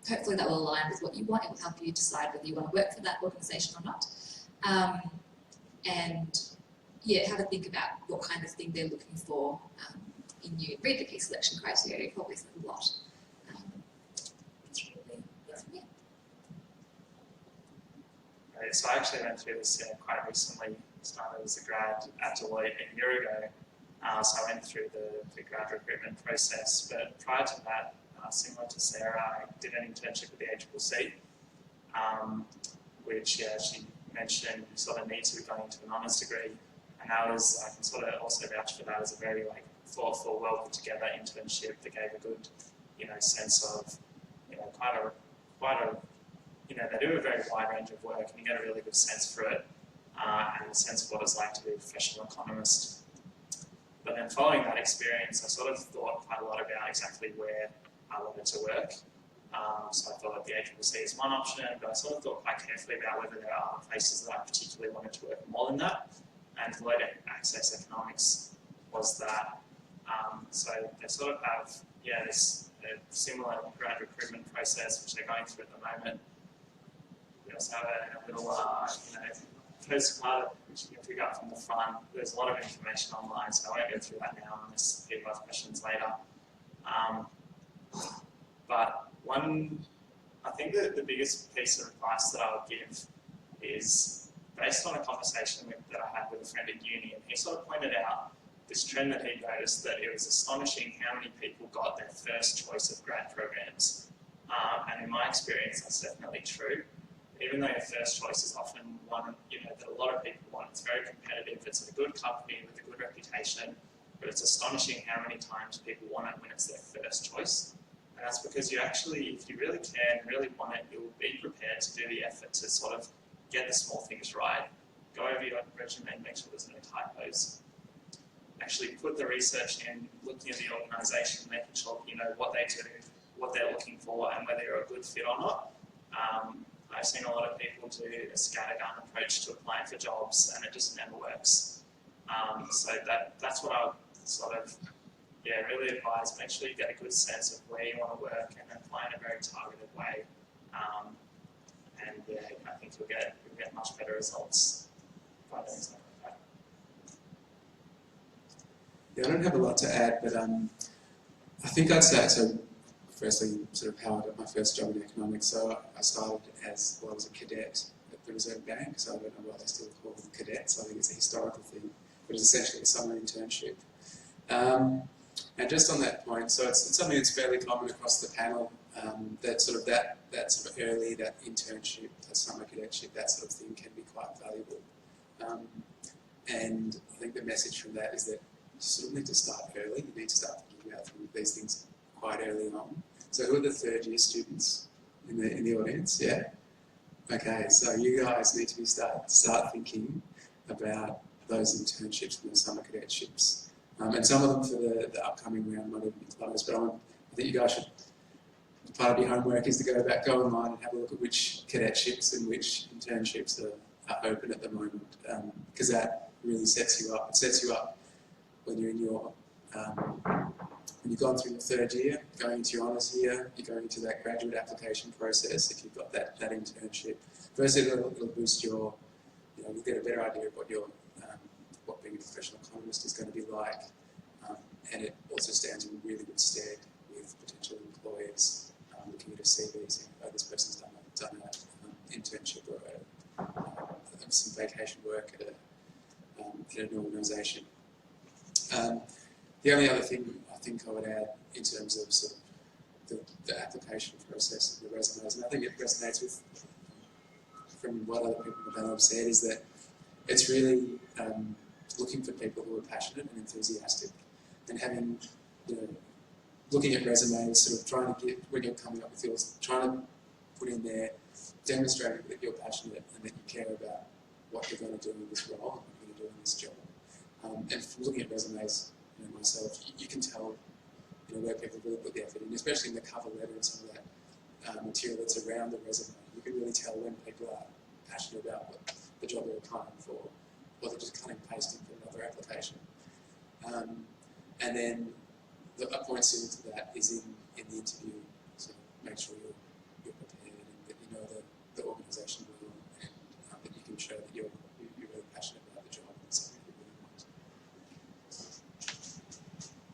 Hopefully that will align with what you want. It will help you decide whether you want to work for that organisation or not. And yeah, have a think about what kind of thing they're looking for in you. Read the key selection criteria, probably says a lot. That's really it for me. Right, so I actually went through this quite recently. Started as a grad at Deloitte a year ago. So I went through the grad recruitment process, but prior to that, similar to Sarah, I did an internship with the ACCC, which she mentioned you sort of need to be going into an honours degree, and that was, I can sort of also vouch for that as a very thoughtful, well put together internship that gave a good, sense of, quite a, they do a very wide range of work, and you get a really good sense for it, and a sense of what it's like to be a professional economist. But then following that experience, I sort of thought quite a lot about exactly where I wanted to work. So I thought the ACCC is one option, but I sort of thought quite carefully about whether there are places that I particularly wanted to work more than that. And Deloitte Access Economics was that. So they sort of have, this similar grad recruitment process, which they're going through at the moment. We also have a little, postcard, which you can pick up from the front. There's a lot of information online, so I won't go through that now unless people have questions later. But I think that the biggest piece of advice that I would give is based on a conversation that I had with a friend at uni, and he sort of pointed out this trend that he noticed, that it was astonishing how many people got their first choice of grad programs. And in my experience, that's definitely true. Even though your first choice is often one that a lot of people want, it's very competitive, it's a good company with a good reputation, but it's astonishing how many times people want it when it's their first choice. And that's because you actually, if you really care and really want it, you'll be prepared to do the effort to sort of get the small things right. Go over your resume, make sure there's no typos. Actually put the research in, looking at the organisation, making sure you know what they do, what they're looking for, and whether you're a good fit or not. I've seen a lot of people do a scattergun approach to applying for jobs, and it just never works. So that's what I would sort of really advise. Make sure you get a good sense of where you want to work and apply in a very targeted way. And I think you'll get much better results by doing something like that. Yeah, I don't have a lot to add, but I think I'd say, so firstly, sort of how I got my first job in economics. So I started as a cadet at the Reserve Bank, so I don't know why they still call them cadets. I think it's a historical thing, but it's essentially a summer internship. And just on that point, so it's something that's fairly common across the panel, that sort of early, that internship, that summer cadetship, that sort of thing can be quite valuable. And I think the message from that is that you sort of need to start early. You need to start thinking about these things quite early on. So who are the third year students in the audience? Yeah. Okay, so you guys need to start thinking about those internships and the summer cadetships. And some of them for the upcoming round might even be closed, but I think you guys should, part of your homework is to go online and have a look at which cadetships and which internships are open at the moment, because that really sets you up. It sets you up when you're in your, when you've gone through your third year, going into your honours year, you're going into that graduate application process. If you've got that internship, firstly it'll boost your, you'll get a better idea of what your what being a professional economist is going to be like, and it also stands in really good stead with potential employers looking at a CV saying, oh, this person's done an internship or some vacation work at an organisation. The only other thing I think I would add in terms of sort of the application process and the resumes, and I think it resonates with from what other people in the panel have said, is that it's really looking for people who are passionate and enthusiastic, and having, looking at resumes, sort of trying to get, when you're coming up with yours, trying to put in there, demonstrating that you're passionate and that you care about what you're going to do in this role and what you're going to do in this job. And from looking at resumes, myself, you can tell, where people really put the effort in, especially in the cover letter and some of that material that's around the resume. You can really tell when people are passionate about the job they're applying for, or they're just cutting and pasting from another application. And then a point similar to that is in the interview, so make sure you're prepared and that you know the organisation well, and that you can show that you're really passionate about the job and something you really want.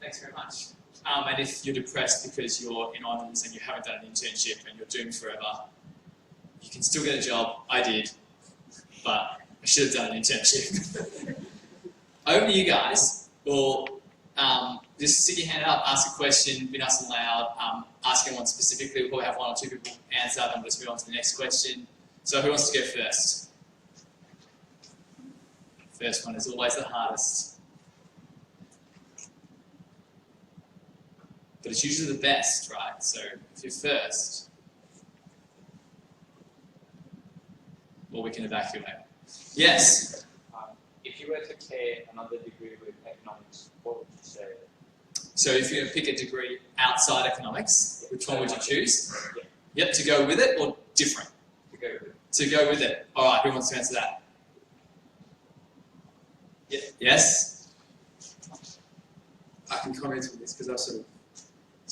Thanks very much. And if you're depressed because you're in honours and you haven't done an internship and you're doomed forever, you can still get a job. I did, but I should have done an internship. Over to you guys. Well, just stick your hand up, ask a question, be nice and loud, ask anyone specifically. We'll probably have one or two people answer, then we'll just move on to the next question. So who wants to go first? First one is always the hardest. But it's usually the best, right? So if you're first, or we can evacuate. Yes? If you were to pair another degree with economics, what would you say? So if you're going to pick a degree outside economics, which one would you choose? Yeah. Yep, to go with it or different? To go with it. To go with it. All right, who wants to answer that? Yeah. Yes? I can comment on this because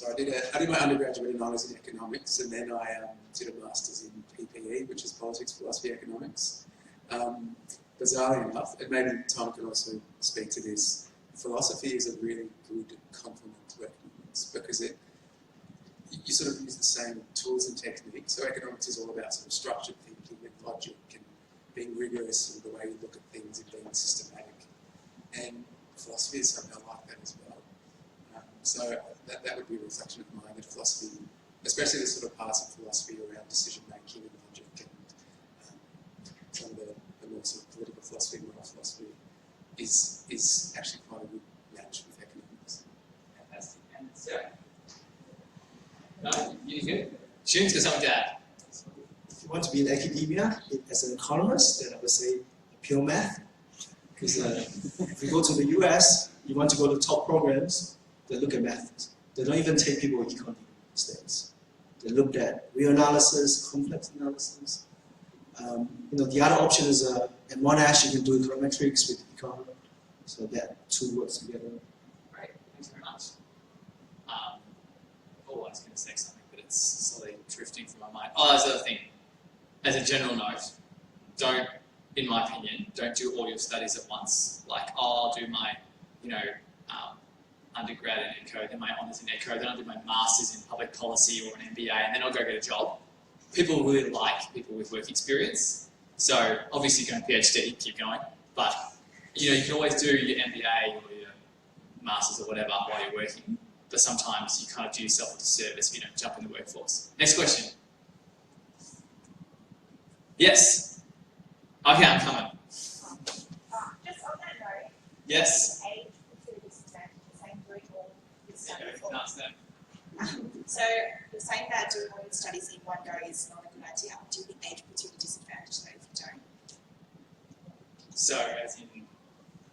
I did my undergraduate in honours in economics, and then I did a master's in PPE, which is politics, philosophy, economics. Bizarrely enough, and maybe Tom can also speak to this, philosophy is a really good complement to economics because you sort of use the same tools and techniques. So economics is all about sort of structured thinking and logic and being rigorous in the way you look at things and being systematic. And philosophy is somehow like that as well. So that would be a reflection of mine, that philosophy, especially the sort of parts of philosophy around decision making and logic and some of the more sort of political philosophy, moral philosophy, is actually quite a good match with economics. Fantastic. And Sarah? No, you good? Choon's got something to add. If you want to be in academia as an economist, then I would say pure math. Because if you go to the US, you want to go to top programs, they look at math. They don't even take people with econ states. They look at real analysis, complex analysis. The other option is at Monash you can do econometrics with econ, so that two works together. Great, thanks very much. I was going to say something, but it's slowly drifting from my mind. Oh, there's another thing. As a general note, in my opinion, don't do all your studies at once. Like, I'll do my, undergrad in eco, then my honours in eco, then I'll do my masters in public policy or an MBA, and then I'll go get a job. People really like people with work experience. So obviously you can have a PhD, keep going, but you can always do your MBA or your masters or whatever while you're working. But sometimes you kind of do yourself a disservice if you don't jump in the workforce. Next question. Yes. Okay, I'm coming. Just on that note, Yes. the age for the student, the same group all your studies. Ask them. So you're saying that doing all your studies in one go is not a good idea. Do you think age opportunities disadvantage though if you don't? So, as in,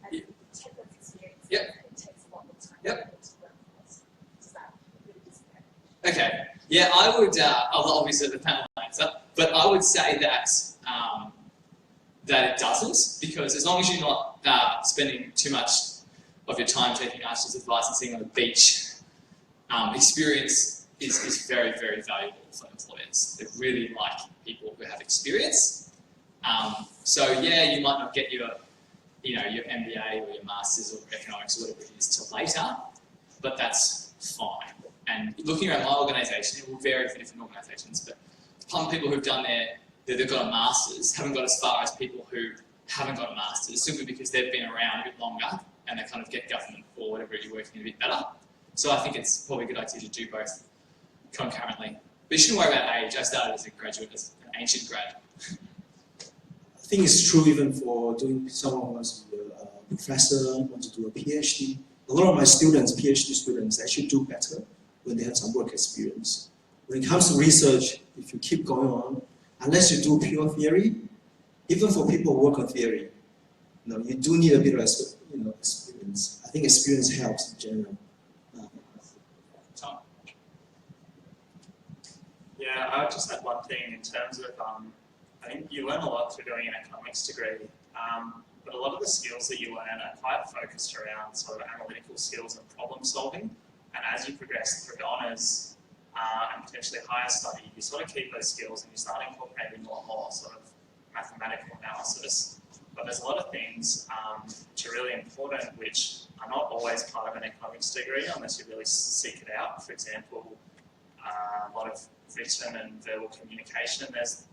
And 10 months experience, Yep. it takes a lot more time Yep. to workforce. Does that really disadvantage? okay, yeah, I would, obviously the panel answer, but I would say that that it doesn't, because as long as you're not spending too much of your time taking Archie's advice and sitting on the beach, experience is very, very valuable for employers. They really like people who have experience. So yeah, you might not get your MBA or your Masters or economics or whatever it is till later, but that's fine. And looking around my organisation, it will vary for different organisations, but some people who've done they've got a Masters haven't got as far as people who haven't got a Masters, simply because they've been around a bit longer and they kind of get government or whatever you're working a bit better. So I think it's probably a good idea to do both concurrently. But you shouldn't worry about age. I started as a graduate, as an ancient grad. I think it's true even for doing someone who wants to be a professor, wants to do a PhD. A lot of my students, PhD students, actually do better when they have some work experience. When it comes to research, if you keep going on, unless you do pure theory, even for people who work on theory, you do need a bit of experience. I think experience helps in general. Tom? Yeah, I would just add one thing in terms of, I think you learn a lot through doing an economics degree, but a lot of the skills that you learn are quite focused around sort of analytical skills and problem solving, and as you progress through honours and potentially higher study, you sort of keep those skills and you start incorporating a lot more sort of mathematical analysis. But there's a lot of things which are really important, which are not always part of an economics degree unless you really seek it out. For example, a lot of written and verbal communication.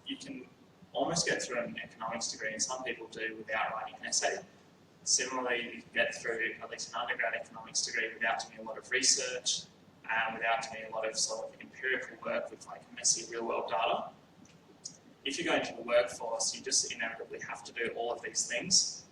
You can almost get through an economics degree, and some people do, without writing an essay. Similarly, you can get through at least an undergrad economics degree without doing a lot of research and without doing a lot of sort of empirical work with like messy real-world data. If you go into the workforce, you just inevitably have to do all of these things,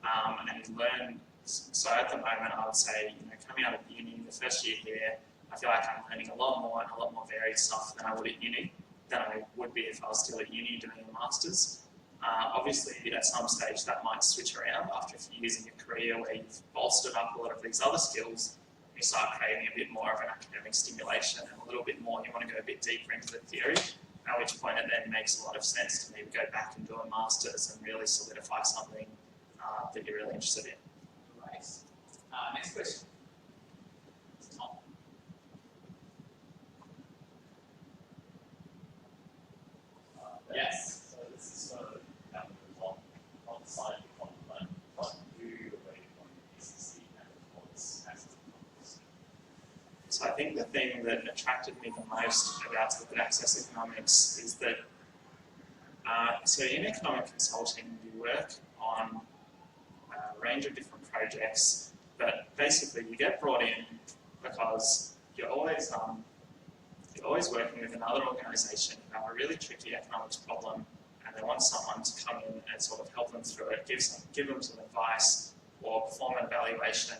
and you learn. So at the moment, I would say, coming out of uni, the first year here, I feel like I'm learning a lot more and a lot more varied stuff than I would at uni, than I would be if I was still at uni doing a Masters. Obviously, at some stage, that might switch around after a few years in your career where you've bolstered up a lot of these other skills. You start craving a bit more of an academic stimulation and a little bit more, you want to go a bit deeper into the theory, at which point it then makes a lot of sense to maybe go back and do a Masters and really solidify something that you're really interested in. Right. Next question. Tom. Yes. So this is sort of on the side of the compliment, what do you rate on ESSA and what's access to economics? So I think the thing that attracted me the most about open access economics is that, so in economic consulting, you work on a range of different projects, but basically you get brought in because you're always working with another organisation who have a really tricky economics problem, and they want someone to come in and sort of help them through it, give them some advice or perform an evaluation.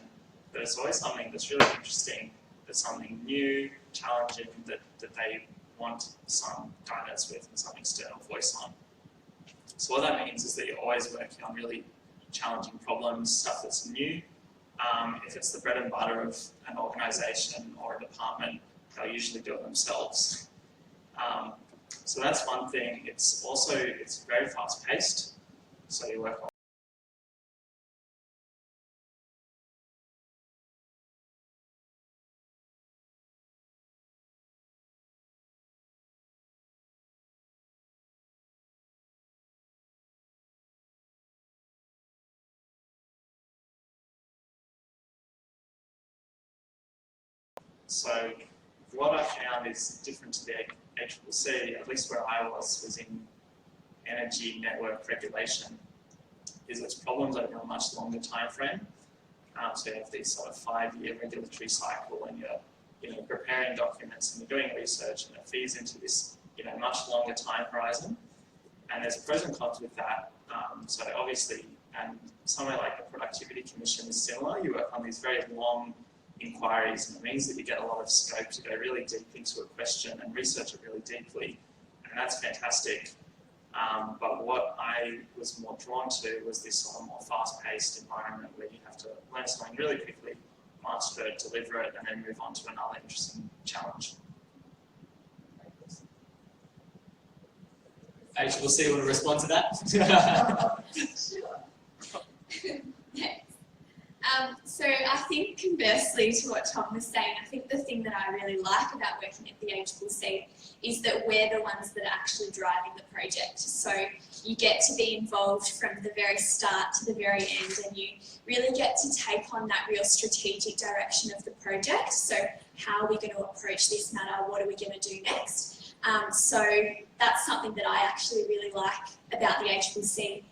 But it's always something that's really interesting, that's something new, challenging, that they want some guidance with and some external voice on. So what that means is that you're always working on really challenging problems, stuff that's new. If it's the bread and butter of an organisation or a department, they'll usually do it themselves. So that's one thing. It's very fast paced. So you work on So what I found is different to the ACCC, at least where I was in energy network regulation, is its problems over a much longer time frame. So you have this sort of 5-year regulatory cycle, and you're preparing documents and you're doing research, and it feeds into this much longer time horizon. And there's pros and cons with that. So obviously, and somewhere like the Productivity Commission is similar. You work on these very long inquiries, and it means that you get a lot of scope to go really deep into a question and research it really deeply, and that's fantastic. But what I was more drawn to was this sort of more fast-paced environment where you have to learn something really quickly, master it, deliver it, and then move on to another interesting challenge. ACCC, want to respond to that? So I think conversely to what Tom was saying, I think the thing that I really like about working at the ACCC is that we're the ones that are actually driving the project. So you get to be involved from the very start to the very end, and you really get to take on that real strategic direction of the project. So how are we going to approach this matter? What are we going to do next? So that's something that I actually really like about the ACCC.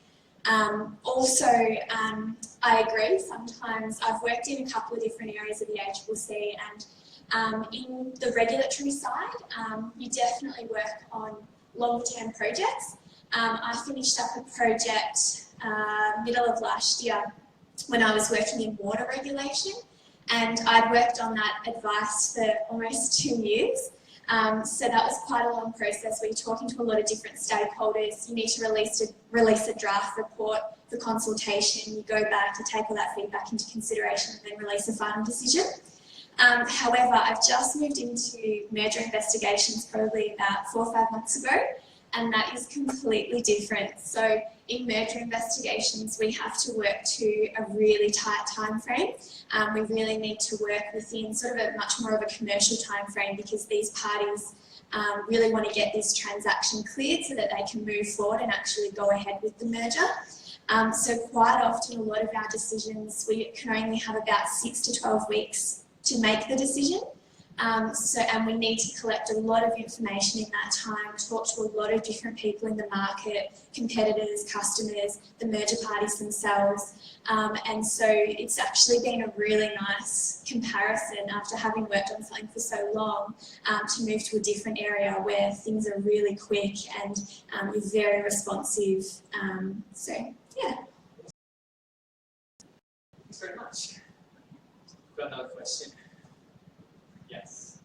I agree, sometimes I've worked in a couple of different areas of the ACCC, and in the regulatory side, you definitely work on longer term projects. I finished up a project middle of last year when I was working in water regulation, and I'd worked on that advice for almost 2 years. So that was quite a long process where you're talking to a lot of different stakeholders. You need to release a draft report for consultation. You go back to take all that feedback into consideration and then release a final decision. However, I've just moved into merger investigations probably about 4 or 5 months ago, and that is completely different. So in merger investigations, we have to work to a really tight time frame. We really need to work within sort of a much more of a commercial time frame, because these parties really want to get this transaction cleared so that they can move forward and actually go ahead with the merger. So quite often, a lot of our decisions, we can only have about 6 to 12 weeks to make the decision. And we need to collect a lot of information in that time, talk to a lot of different people in the market, competitors, customers, the merger parties themselves. And so it's actually been a really nice comparison after having worked on something for so long to move to a different area where things are really quick and you're very responsive. So, yeah. Thanks very much. Got another question? Yes.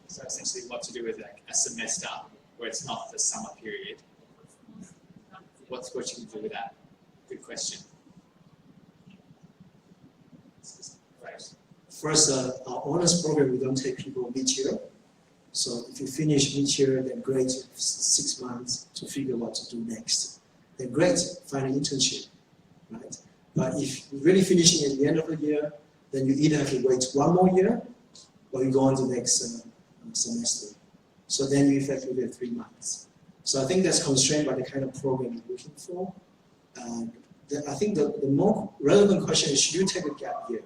So essentially what to do with a semester where it's not the summer period. What you can do with that? Good question. Right. First, our honors program, we don't take people mid-year. So if you finish mid-year, then great, 6 months to figure what to do next. Then great, find an internship, right? But if you're really finishing at the end of the year, then you either have to wait 1 more year, or you go on to the next semester. So then you effectively have 3 months. So I think that's constrained by the kind of program you're looking for. I think the more relevant question is, should you take a gap year?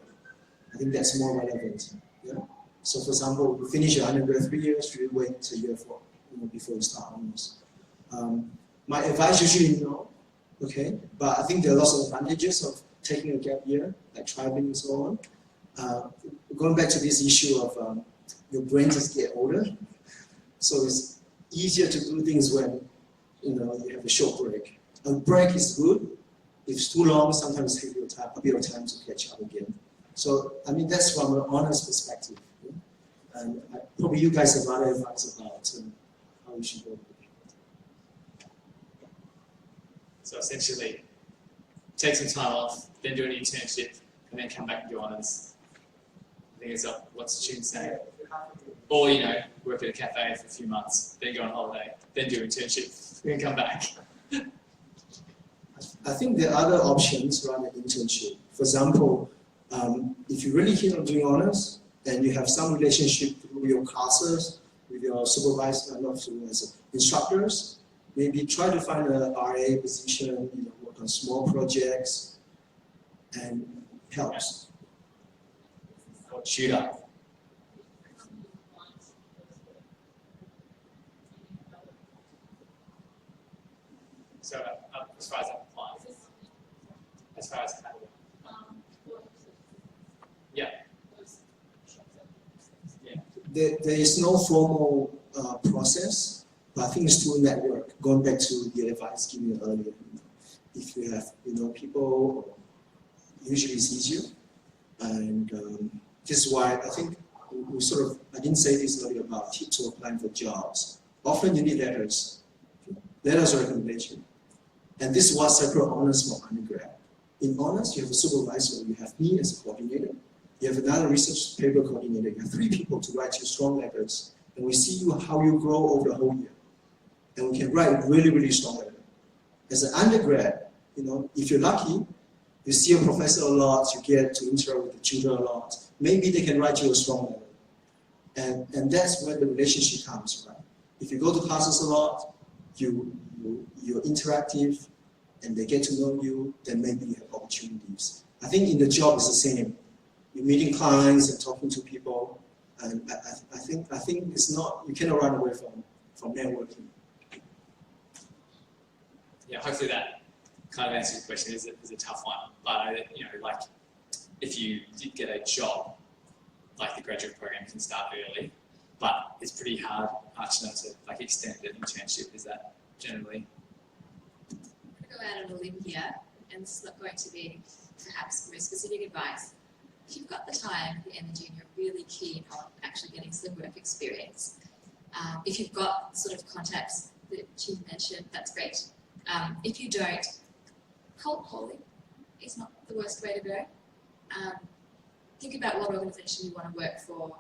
I think that's more relevant. Yeah? So for example, you finish your undergrad 3 years, should you wait a year for, before you start honors? My advice usually no, okay? But I think there are lots of advantages of taking a gap year, like traveling and so on. Going back to this issue of your brain just get older, so it's easier to do things when you have a short break. A break is good. If it's too long, sometimes it takes a bit of time to catch up again. So, I mean, that's from an honest perspective. Yeah? And probably you guys have other advice about how we should go. So essentially, take some time off, then do an internship, and then come back and do honors. I think it's what's Choon saying? Or, work at a cafe for a few months, then go on holiday, then do an internship, then come back. I think there are other options rather than internship. For example, if you're really keen on doing honors, and you have some relationship through your classes, with your supervisor, not through as instructors, maybe try to find a RA position, work on small projects, and helps. Or tutor. So as far as I'm applying, as far as yeah. There is no formal process. But I think it's through network, going back to the advice given earlier. If you have people, usually it's easier. And this is why I think we sort of, I didn't say this earlier about tips for applying for jobs. Often you need letters of recommendation. And this is what separate honors from undergrad. In honors, you have a supervisor, you have me as a coordinator, you have another research paper coordinator, you have 3 people to write you strong letters, and we see how you grow over the whole year. And we can write really, really strong letters. As an undergrad, if you're lucky, you see a professor a lot, you get to interact with the children a lot, maybe they can write you a strong letter. And that's where the relationship comes, right? If you go to classes a lot, you're interactive, and they get to know you, then maybe you have opportunities. I think in the job it's the same. You're meeting clients and talking to people, and I think it's not, you cannot run away from networking. Yeah, hopefully that kind of answers your question. Is a tough one, but like if you did get a job, like the graduate program can start early, but it's pretty hard, Archana, to like extend an internship. Is that generally? I'm going to go out on a limb here, and this is not going to be perhaps very specific advice. If you've got the time, the energy, and you're really keen on actually getting some work experience, if you've got sort of contacts that you mentioned, that's great. If you don't, cold calling is not the worst way to go. Think about what organisation you want to work for.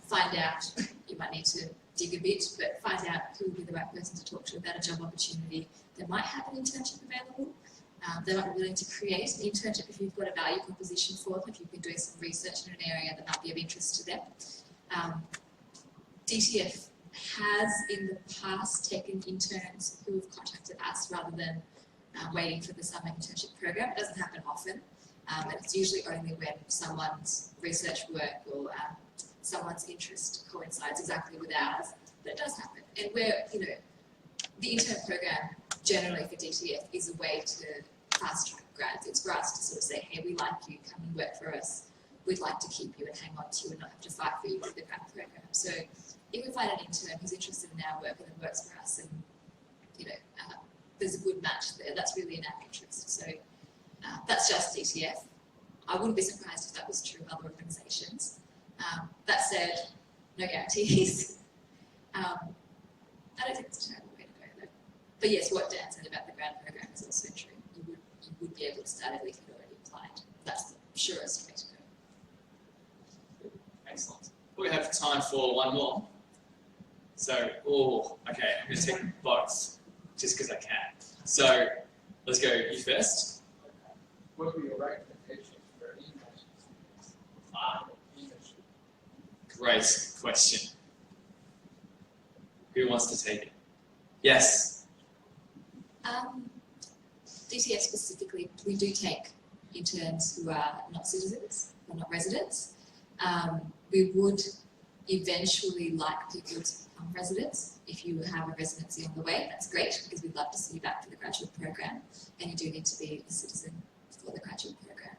Find out, you might need to dig a bit, but find out who would be the right person to talk to about a job opportunity. They might have an internship available. They might be willing to create an internship if you've got a value proposition for them, if you've been doing some research in an area that might be of interest to them. DTF has in the past taken interns who have contacted us rather than waiting for the summer internship program. It doesn't happen often, and it's usually only when someone's research work or someone's interest coincides exactly with ours, but it does happen. And the intern program generally for DTF is a way to fast track grads. It's for us to sort of say, hey, we like you, come and work for us. We'd like to keep you and hang on to you and not have to fight for you with the grad program. So if we find an intern who's interested in our work and then works for us, and there's a good match there, that's really in our interest. So that's just DTF. I wouldn't be surprised if that was true of other organisations. That said, no guarantees. I don't think it's a terrible way to go though. But yes, what Dan said about the grad program is also true. You would be able to start early if you'd already applied. That's the surest way to go. Excellent. We have time for one more. So, okay, I'm going to take both, just because I can. So, let's go, you first. What would be your recommendations for internship? Great question. Who wants to take it? Yes. DTF specifically, we do take interns who are not citizens or not residents. We would eventually like people to become residents. If you have a residency on the way, that's great, because we'd love to see you back for the graduate program, and you do need to be a citizen for the graduate program.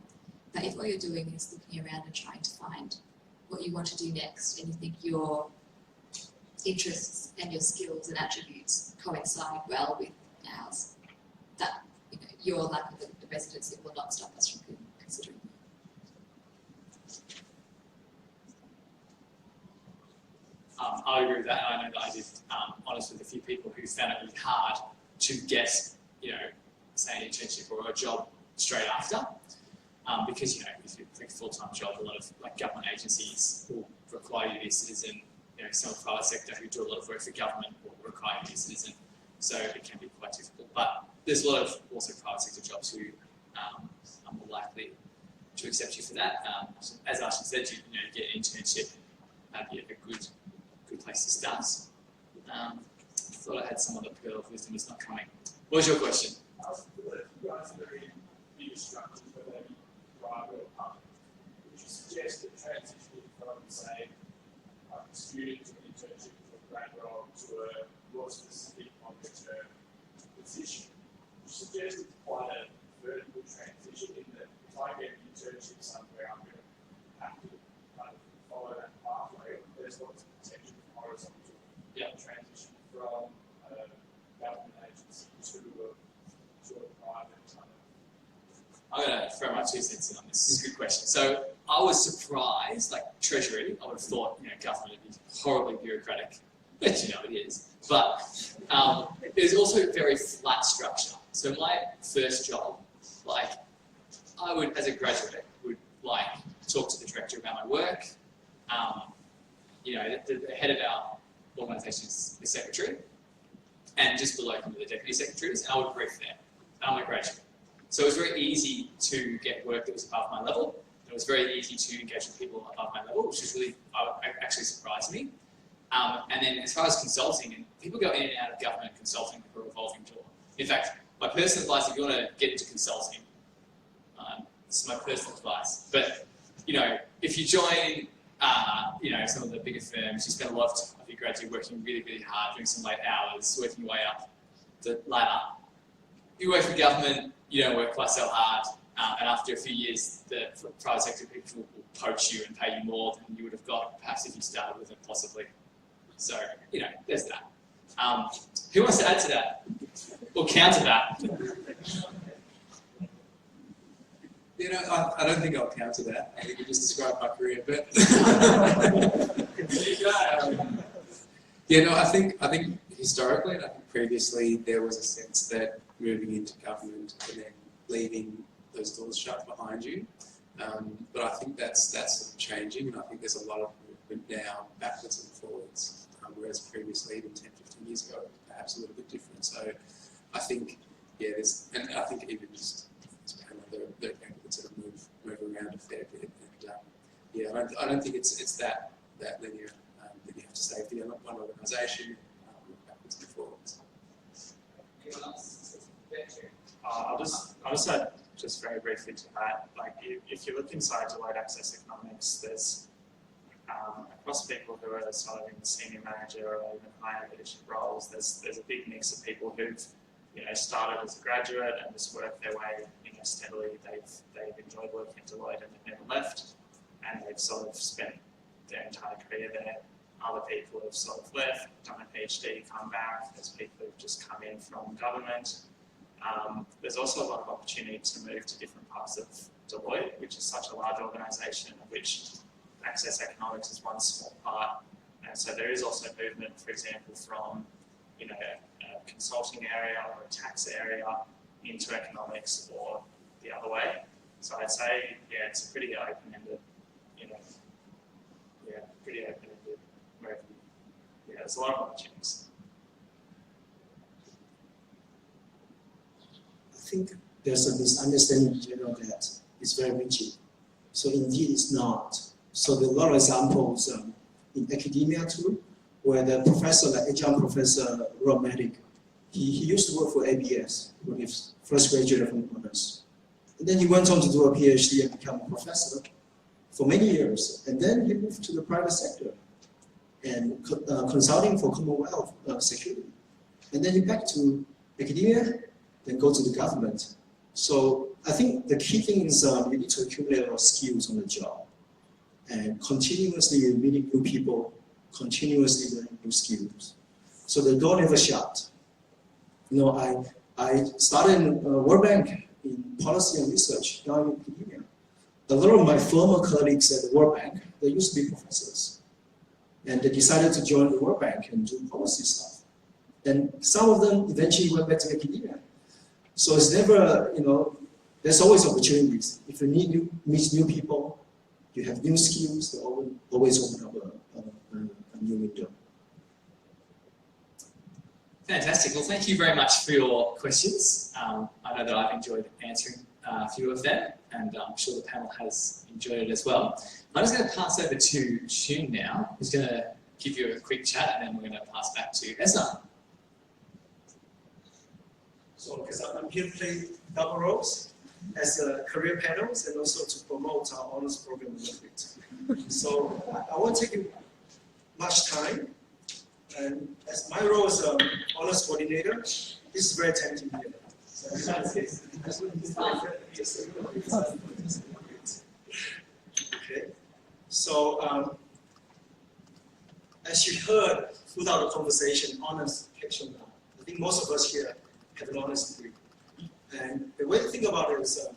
But if all you're doing is looking around and trying to find what you want to do next, and you think your interests and your skills and attributes coincide well with ours, that your lack of the residency will not stop us from considering you. I agree with that. I know that I did honest with a few people who found it really hard to get, say an internship or a job straight after, because if you take a full-time job, a lot of government agencies will require you to be a citizen. Some of the private sector who do a lot of work for government will require you to be a citizen, so it can be quite difficult. But there's a lot of also private sector jobs who are more likely to accept you for that. As Archana said, you get an internship, that'd be a good place to start. I thought I had some other pearl of wisdom, it's not coming. What was your question? You guys are in bigger structures where they private or public. Would you suggest that transitioning from, say, a student to an internship to a grad role to a more specific longer-term position? Would you suggest it's quite a vertical transition in that if I get an internship somewhere, I'm going to have to kind of follow that pathway? There's lots of potential for horizontal transition from I'm going to throw my 2 cents in on this. This is a good question. So I was surprised, like Treasury, I would have thought, government would be horribly bureaucratic, but it is. But there's also very flat structure. So my first job, I would, as a graduate, would talk to the director about my work. The head of our organisation is the secretary, and just below come the deputy secretaries, and I would brief them. And I'm a graduate. So it was very easy to get work that was above my level. It was very easy to engage with people above my level, which was really actually surprised me. And then as far as consulting, and people go in and out of government consulting like a revolving door. In fact, my personal advice, if you want to get into consulting, this is my personal advice, but if you join some of the bigger firms, you spend a lot of your graduate working really, really hard, doing some late hours, working your way up the ladder. You work for government, you don't work quite so hard, and after a few years, the private sector people will poach you and pay you more than you would have got perhaps if you started with it, possibly. So, there's that. Who wants to add to that? Or counter that? I don't think I'll counter that. I think you just described my career, but I think historically, and I think previously, there was a sense that moving into government and then leaving those doors shut behind you. But I think that's sort of changing, and I think there's a lot of movement now backwards and forwards, whereas previously, even 10, 15 years ago, perhaps a little bit different. So I think, and I think even just there are people that sort of move around a fair bit, and I don't think it's that linear that you have to stay within one organisation, backwards and forwards. Anyone else? I'll just add just very briefly to that. If you look inside Deloitte Access Economics, there's across people who are sort of in the senior manager or even higher leadership roles, there's a big mix of people who've started as a graduate and just worked their way steadily. They've enjoyed working at Deloitte and they've never left, and they've sort of spent their entire career there. Other people have sort of left, done a PhD, come back. There's people who've just come in from government. There's also a lot of opportunity to move to different parts of Deloitte, which is such a large organisation, of which Access Economics is one small part. And so there is also movement, for example, from a consulting area or a tax area into economics or the other way. So I'd say, it's a pretty open-ended, pretty open-ended wherever there's a lot of opportunities. I think there's a misunderstanding in general that it's very rigid. So indeed it's not. So there are a lot of examples in academia too, where the professor, like adjunct professor Rob Medic, he used to work for ABS when he first graduated from Monash. And then he went on to do a PhD and become a professor for many years. And then he moved to the private sector and consulting for Commonwealth security. And then he back to academia, then go to the government. So I think the key thing is you need to accumulate a lot of skills on the job and continuously meeting new people, continuously learning new skills. So the door never shut. I started in World Bank in policy and research, now in academia. A lot of my former colleagues at the World Bank, they used to be professors. And they decided to join the World Bank and do policy stuff. And some of them eventually went back to academia. So it's never, there's always opportunities. If you meet new people, you have new skills, they always open up a new window. Fantastic. Well, thank you very much for your questions. I know that I've enjoyed answering a few of them, and I'm sure the panel has enjoyed it as well. I'm just going to pass over to Choon now, who's going to give you a quick chat, and then we're going to pass back to ESSA. So, because I'm here to play double roles as career panels and also to promote our honors program a little bit. So I won't take you much time. And as my role as honors coordinator, this is very tempting here. Okay. So as you heard throughout the conversation, honors catch on now. I think most of us here have an honors degree. And the way to think about it is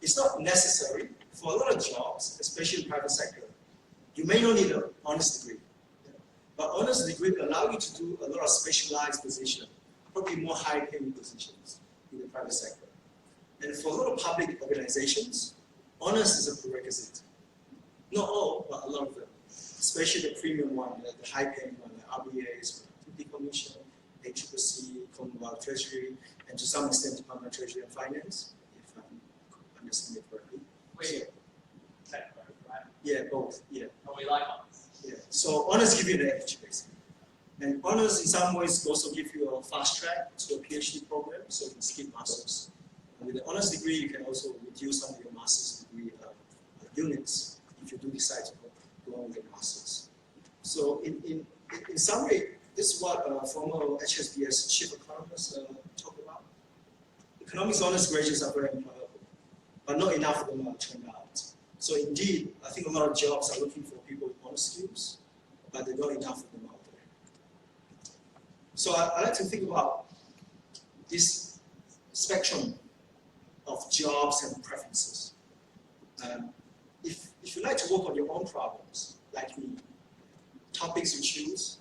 it's not necessary for a lot of jobs, especially in the private sector. You may not need an honors degree, but honors degree will allow you to do a lot of specialized positions, probably more high-paying positions in the private sector. And for a lot of public organizations, honors is a prerequisite. Not all, but a lot of them, especially the premium one, the high-paying one, the RBAs, the Commission, ACCC, Commonwealth Treasury, and to some extent Department of Treasury and Finance, if I'm understanding it correctly. Wait, technical, right? Yeah, both. Yeah. And we like honors. Yeah. So honors give you the edge, basically. And honors in some ways also give you a fast track to a PhD program, so you can skip masters. And with the honors degree, you can also reduce some of your master's degree units if you do decide to go on with the masters. So in summary, this is what former HSBS chief economists talk about. Economics honors graduates are very employable, but not enough of them are turned out. So indeed, I think a lot of jobs are looking for people with honors skills, but there's not enough of them out there. So I like to think about this spectrum of jobs and preferences. If you like to work on your own problems, like me, topics you choose,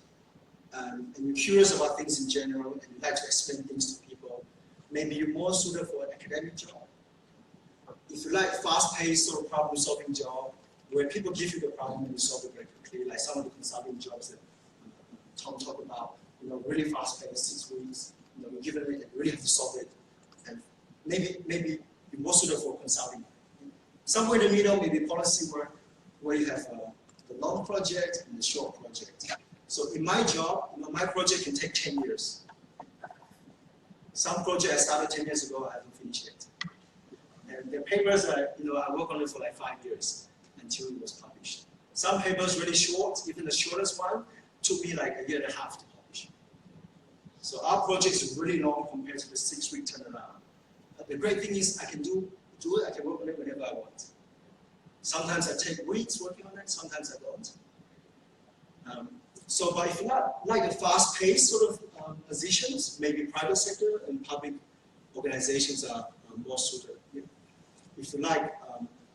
and you're curious about things in general, and you like to explain things to people, maybe you're more suited for an academic job. If you like fast-paced sort of problem-solving job, where people give you the problem and you solve it very quickly, like some of the consulting jobs that Tom talked about, really fast-paced, 6 weeks, you're given it and you really have to solve it. And maybe you're more suited for consulting. Somewhere in the middle, maybe policy work, where you have the long project and the short project. So in my job, my project can take 10 years. Some project I started 10 years ago, I haven't finished yet. And the papers, I work on it for like 5 years until it was published. Some papers really short, even the shortest one took me like 1.5 years to publish. So our project is really long compared to the 6-week turnaround. But the great thing is I can do it, I can work on it whenever I want. Sometimes I take weeks working on it, sometimes I don't. But if you like the fast-paced sort of positions, maybe private sector and public organizations are more suited. If you like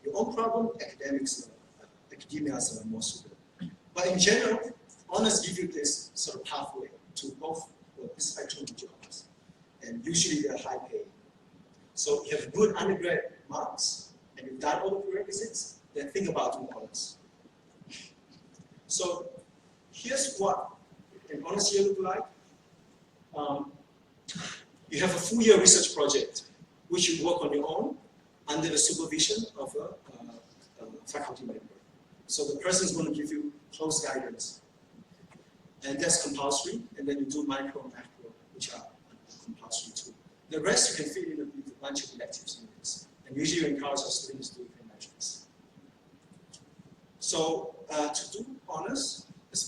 your own problem, academia is more suited. But in general, honors give you this sort of pathway to both this spectrum of jobs, and usually they're high paying. So you have good undergrad marks, and you've done all the prerequisites, then think about doing honors. So here's what an honors year looks like. You have a full year research project, which you work on your own under the supervision of a faculty member. So the person is going to give you close guidance. And that's compulsory, and then you do micro and macro, which are compulsory too. The rest you can fit in with a bunch of electives units. And usually you encourage our students to do econometrics. So to do honors,